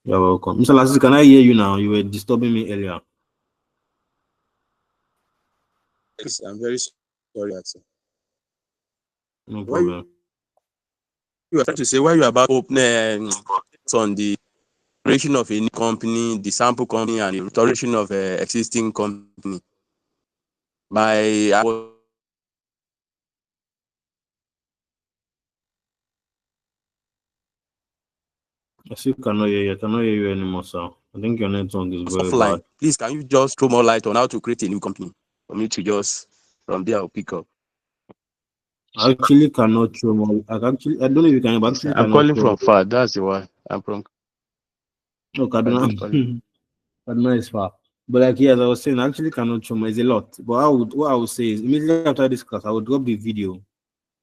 A: You're welcome. Mr. Lassie, can I hear you now? You were disturbing me earlier.
G: Yes, I'm very sorry, sir.
A: No problem.
G: You were trying to say why you about opening on the creation of a new company, the sample company, and the restoration of an existing company.
A: I still cannot hear you. I cannot hear you anymore, sir. I think your network is very
G: offline.
A: bad.
G: Please, can you just throw more light on how to create a new company for me to just from there I'll pick up.
A: I actually cannot show more. I don't know if you can, but actually
P: I'm
A: cannot
P: calling
A: show.
P: from far. That's the one. I'm from.
A: No, Kaduna. Kaduna is far. But like yes, I was saying, I actually cannot show more. It's a lot. But what I would say is immediately after this class, I would drop the video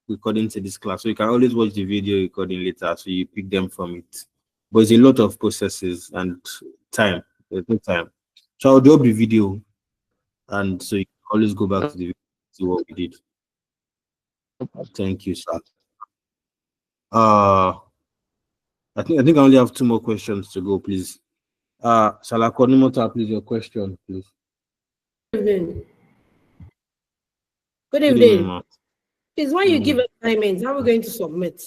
A: recording to this class. So you can always watch the video recording later. So you pick them from it. But it's a lot of processes and time. There's no time. So I'll drop the video. And so you can always go back to the video to see what we did. Thank you, sir. I think I only have 2 more questions to go, please. Salakonimota, please, your question, please.
V: Good evening. Good
A: Good
V: evening.
A: evening,
V: Please, when you give assignments, how are we going to submit?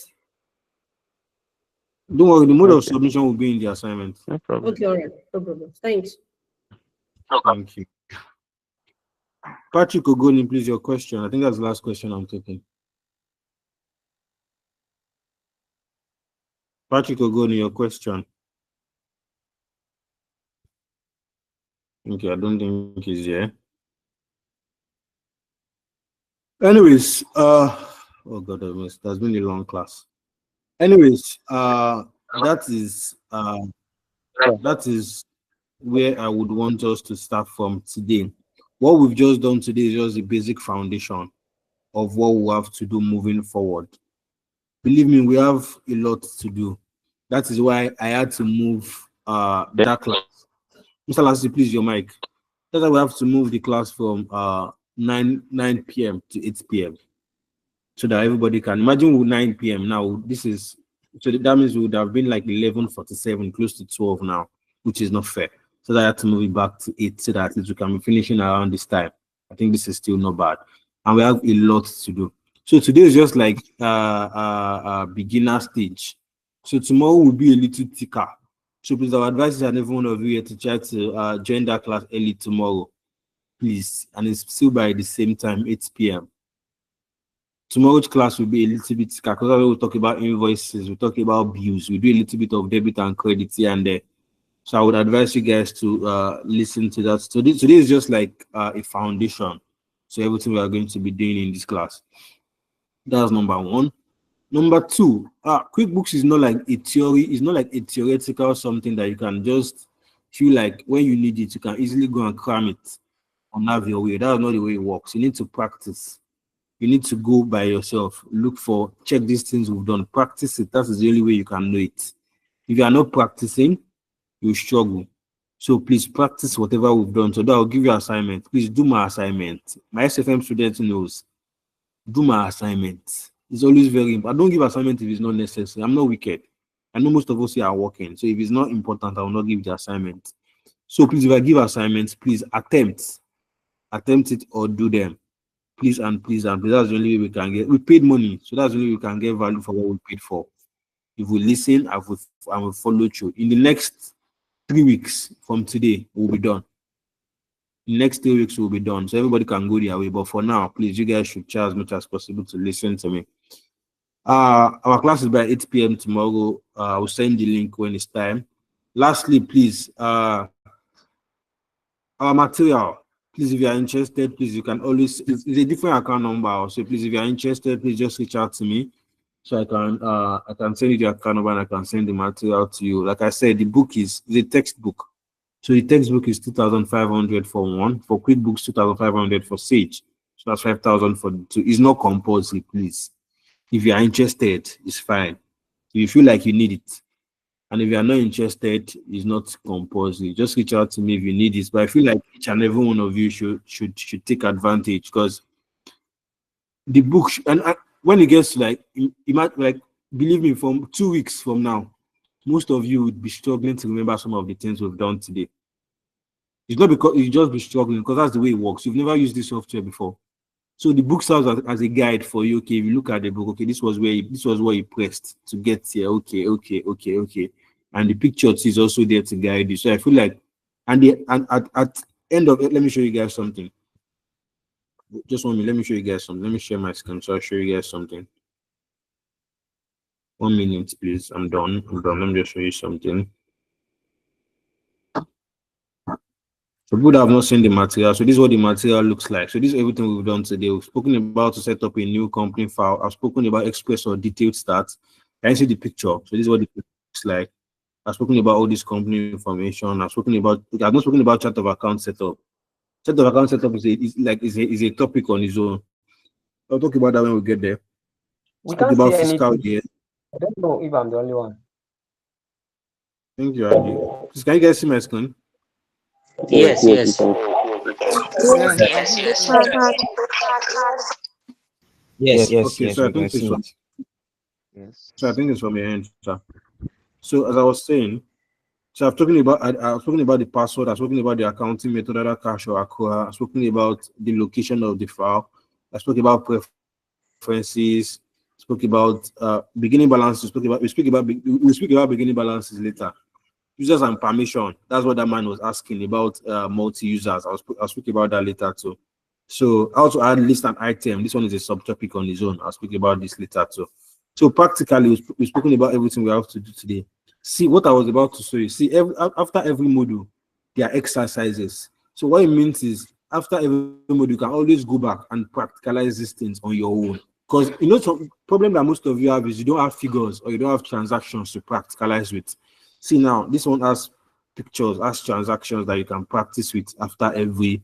A: Don't worry, the mode of submission will be in the assignment.
P: No problem.
V: Okay, all right, no problem. Thanks.
A: Thank you. Patrick Ogoni, please, your question. I think that's the last question I'm taking. Patrick Ogoni, your question. Okay, I don't think he's here. Anyways, oh God, that's been a long class. Anyways, that is where I would want us to start from today. What we've just done today is just the basic foundation of what we have to do moving forward. Believe me, we have a lot to do. That is why I had to move that class. Mr. Lassie, please, your mic. That's why we have to move the class from 9 p.m. to 8 p.m. so that everybody can imagine with 9 p.m. now. This is so that means we would have been like 11:47, close to 12 now. which is not fair. So I had to move it back to 8 so that at least we can be finishing around this time. I think this is still not bad. And we have a lot to do. So today is just like beginner stage. So tomorrow will be a little thicker. So please, our advice is that every one of you here to try to join that class early tomorrow, please. And it's still by the same time, 8 p.m. Tomorrow's class will be a little bit thicker because we'll talk about invoices, we'll talk about bills, we'll do a little bit of debit and credit here and there. So I would advise you guys to listen to that. So today is just like a foundation. So everything we are going to be doing in this class. That's number one. Number two, QuickBooks is not like a theory. It's not like a theoretical something that you can just feel like when you need it, you can easily go and cram it and have your way. That's not the way it works. You need to practice. You need to go by yourself. Look for, check these things we've done. Practice it. That's the only way you can know it. If you are not practicing, you struggle. So please practice whatever we've done. So that I'll give you assignment. Please do my assignment. My SFM student knows. Do my assignment. It's always very important. I don't give assignment if it's not necessary. I'm not wicked. I know most of us here are working. So if it's not important, I will not give the assignment. So please, if I give assignments, please attempt it or do them. Please and please and please. That's the only way we can get. We paid money, so that's the only way we can get value for what we paid for. If we listen, I will follow through. In the next 3 weeks from today, we'll be done. In the next 3 weeks, we'll be done. So everybody can go their way. But for now, please, you guys should try as much as possible to listen to me. Our class is by 8 p.m. tomorrow. I will send the link when it's time. Lastly, please, our material. Please, if you are interested, please, you can always, it's a different account number. So please, if you are interested, please just reach out to me. So I can send you the account number and I can send the material to you. Like I said, the book is a textbook. So the textbook is 2,500 for one. For QuickBooks, 2,500 for Sage. So that's 5,000 for the two. It's not compulsory, please. If you are interested, it's fine. If you feel like you need it. And if you are not interested, it's not compulsory. Just reach out to me if you need this. But I feel like each and every one of you should take advantage because the book when it gets to like believe me, from 2 weeks from now, most of you would be struggling to remember some of the things we've done today. It's not because you just be struggling because that's the way it works. You've never used this software before. So the book serves as a guide for you. Okay, if you look at the book, okay, this was what you pressed to get here. Okay. And the picture is also there to guide you. So I feel like, and at end of it, let me show you guys something. Just 1 minute, let me show you guys something. Let me share my screen so I'll show you guys something. 1 minute, please. I'm done. Let me just show you something. So people that have not seen the material, so this is what the material looks like. So this is everything we've done today. We've spoken about to set up a new company file. I've spoken about express or detailed start. Can you see the picture? So this is what the picture looks like. I've spoken about all this company information. I've not spoken about chart of account setup. Chart of account setup is a topic on its own. I'll talk about that when we get there.
T: We can't see anything.
A: Year.
T: I don't know if I'm the only one.
A: Thank you, Andy. Please, can you guys see my screen?
E: Yes.
A: Yes. Okay, so I think it's from. Yes. So I think it's from your end, sir. So as I was saying, so I was talking about the password. I've spoken about the accounting method, either cash or accrual. I've spoken about the location of the file. I spoke about preferences. Spoke about beginning balances. We speak about beginning balances later. Users and permission. That's what that man was asking about multi-users. I'll speak about that later too. So I also add list and item. This one is a subtopic on its own. I'll speak about this later too. So practically, we've spoken about everything we have to do today. See what I was about to show you. See, after every module, there are exercises. So what it means is after every module, you can always go back and practicalize these things on your own. Because some problem that most of you have is you don't have figures or you don't have transactions to practicalize with. See now, this one has pictures, has transactions that you can practice with after every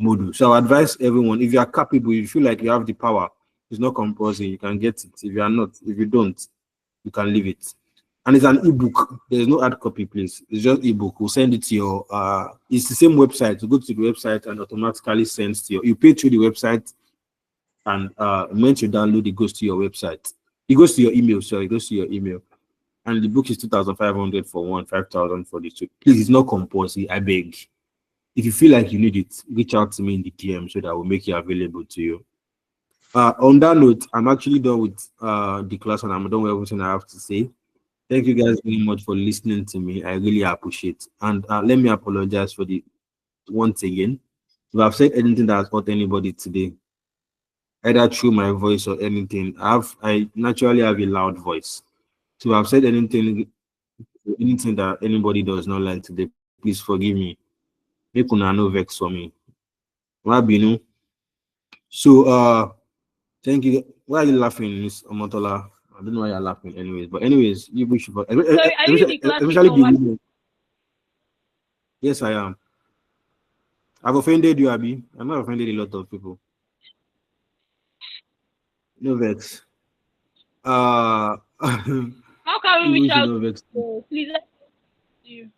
A: module. So I advise everyone, if you are capable, you feel like you have the power, it's not compulsory, you can get it. If you are not, if you don't, you can leave it. And it's an ebook. There's no hard copy, please. It's just ebook. We'll send it to your it's the same website. You go to the website and automatically sends to you pay through the website, and once you download, it goes to your website. It goes to your email, sorry, it goes to your email. and the book is 2,500 for one, 5,000 for the two. Please, it's not compulsory. I beg. If you feel like you need it, reach out to me in the DM so that I will make it available to you. On that note, I'm actually done with the class and I'm done with everything I have to say. Thank you guys very much for listening to me. I really appreciate. And let me apologize for the once again. If I've said anything that has hurt anybody today, either through my voice or anything, I naturally have a loud voice. So if I've said anything that anybody does not like today, please forgive me. Make una no vex for me. Wabinu. So thank you. Why are you laughing, Miss Omotola? I don't know why you're laughing anyways. But anyways, you wish for
R: Sorry, are you in the class with
A: especially the
R: someone?
A: women. Yes, I am. I've offended you, Abby. I'm not offended a lot of people. No vex.
R: How can we
A: You
R: reach
A: should
R: out?
A: no vex.
R: Please let you.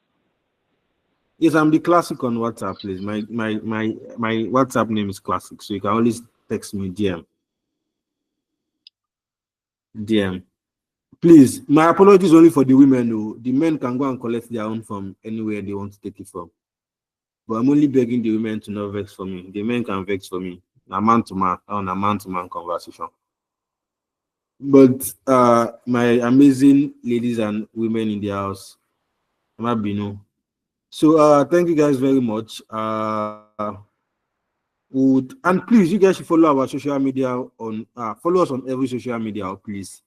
A: Yes, I'm the classic on WhatsApp, please. My WhatsApp name is classic, so you can always text me DM. DM. Please, my apologies only for the women though. The men can go and collect their own from anywhere they want to take it from. But I'm only begging the women to not vex for me. The men can vex for me. A man to man on a man-to-man conversation. But my amazing ladies and women in the house, Mabino. So thank you guys very much. And please, you guys should follow our social media on follow us on every social media, please.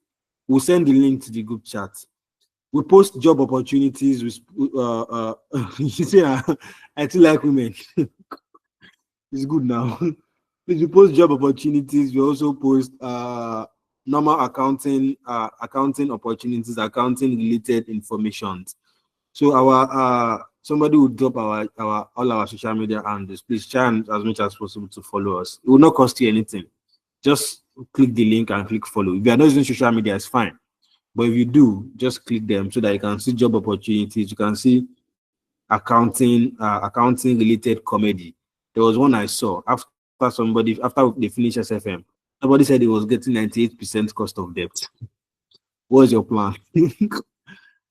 A: We'll send the link to the group chat. We post job opportunities. You see, I still like women. It's good now. Please, we post job opportunities. We also post normal accounting opportunities, accounting related information. So our somebody will drop all our social media handles. Please try and as much as possible to follow us. It will not cost you anything. Just click the link and click follow. If you are not using social media, it's fine. But if you do, just click them so that you can see job opportunities. You can see accounting related comedy. There was one I saw after they finished SFM. Somebody said it was getting 98% cost of debt. What's your plan?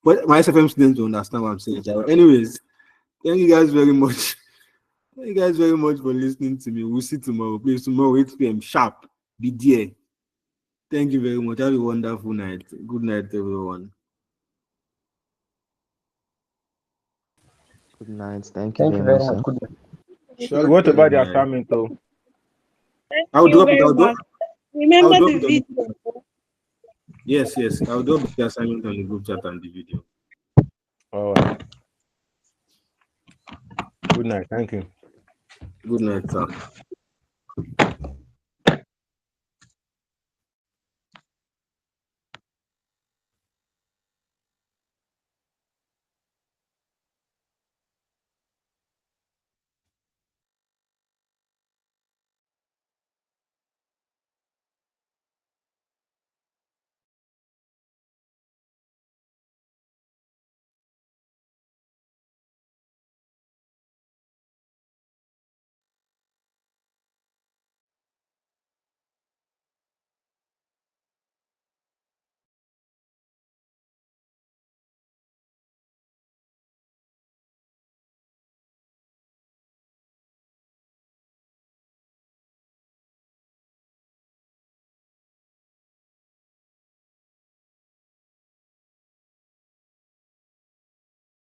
A: But my SFM students don't understand what I'm saying. Anyways, thank you guys very much. Thank you guys very much for listening to me. We'll see tomorrow. Please, tomorrow 8 p.m. sharp. Be there. Thank you very much. Have a wonderful night. Good night, everyone.
C: Good night. Thank you
T: Thank
C: very
T: you very
C: much,
T: much.
C: sir.
T: Good night.
L: So what about the assignment though?
H: Thank
A: I'll
H: you
A: drop it.
H: very much. Remember the video.
A: Yes. I'll drop the assignment on the group chat and the video.
L: All right. Good night. Thank you.
A: Good night, sir.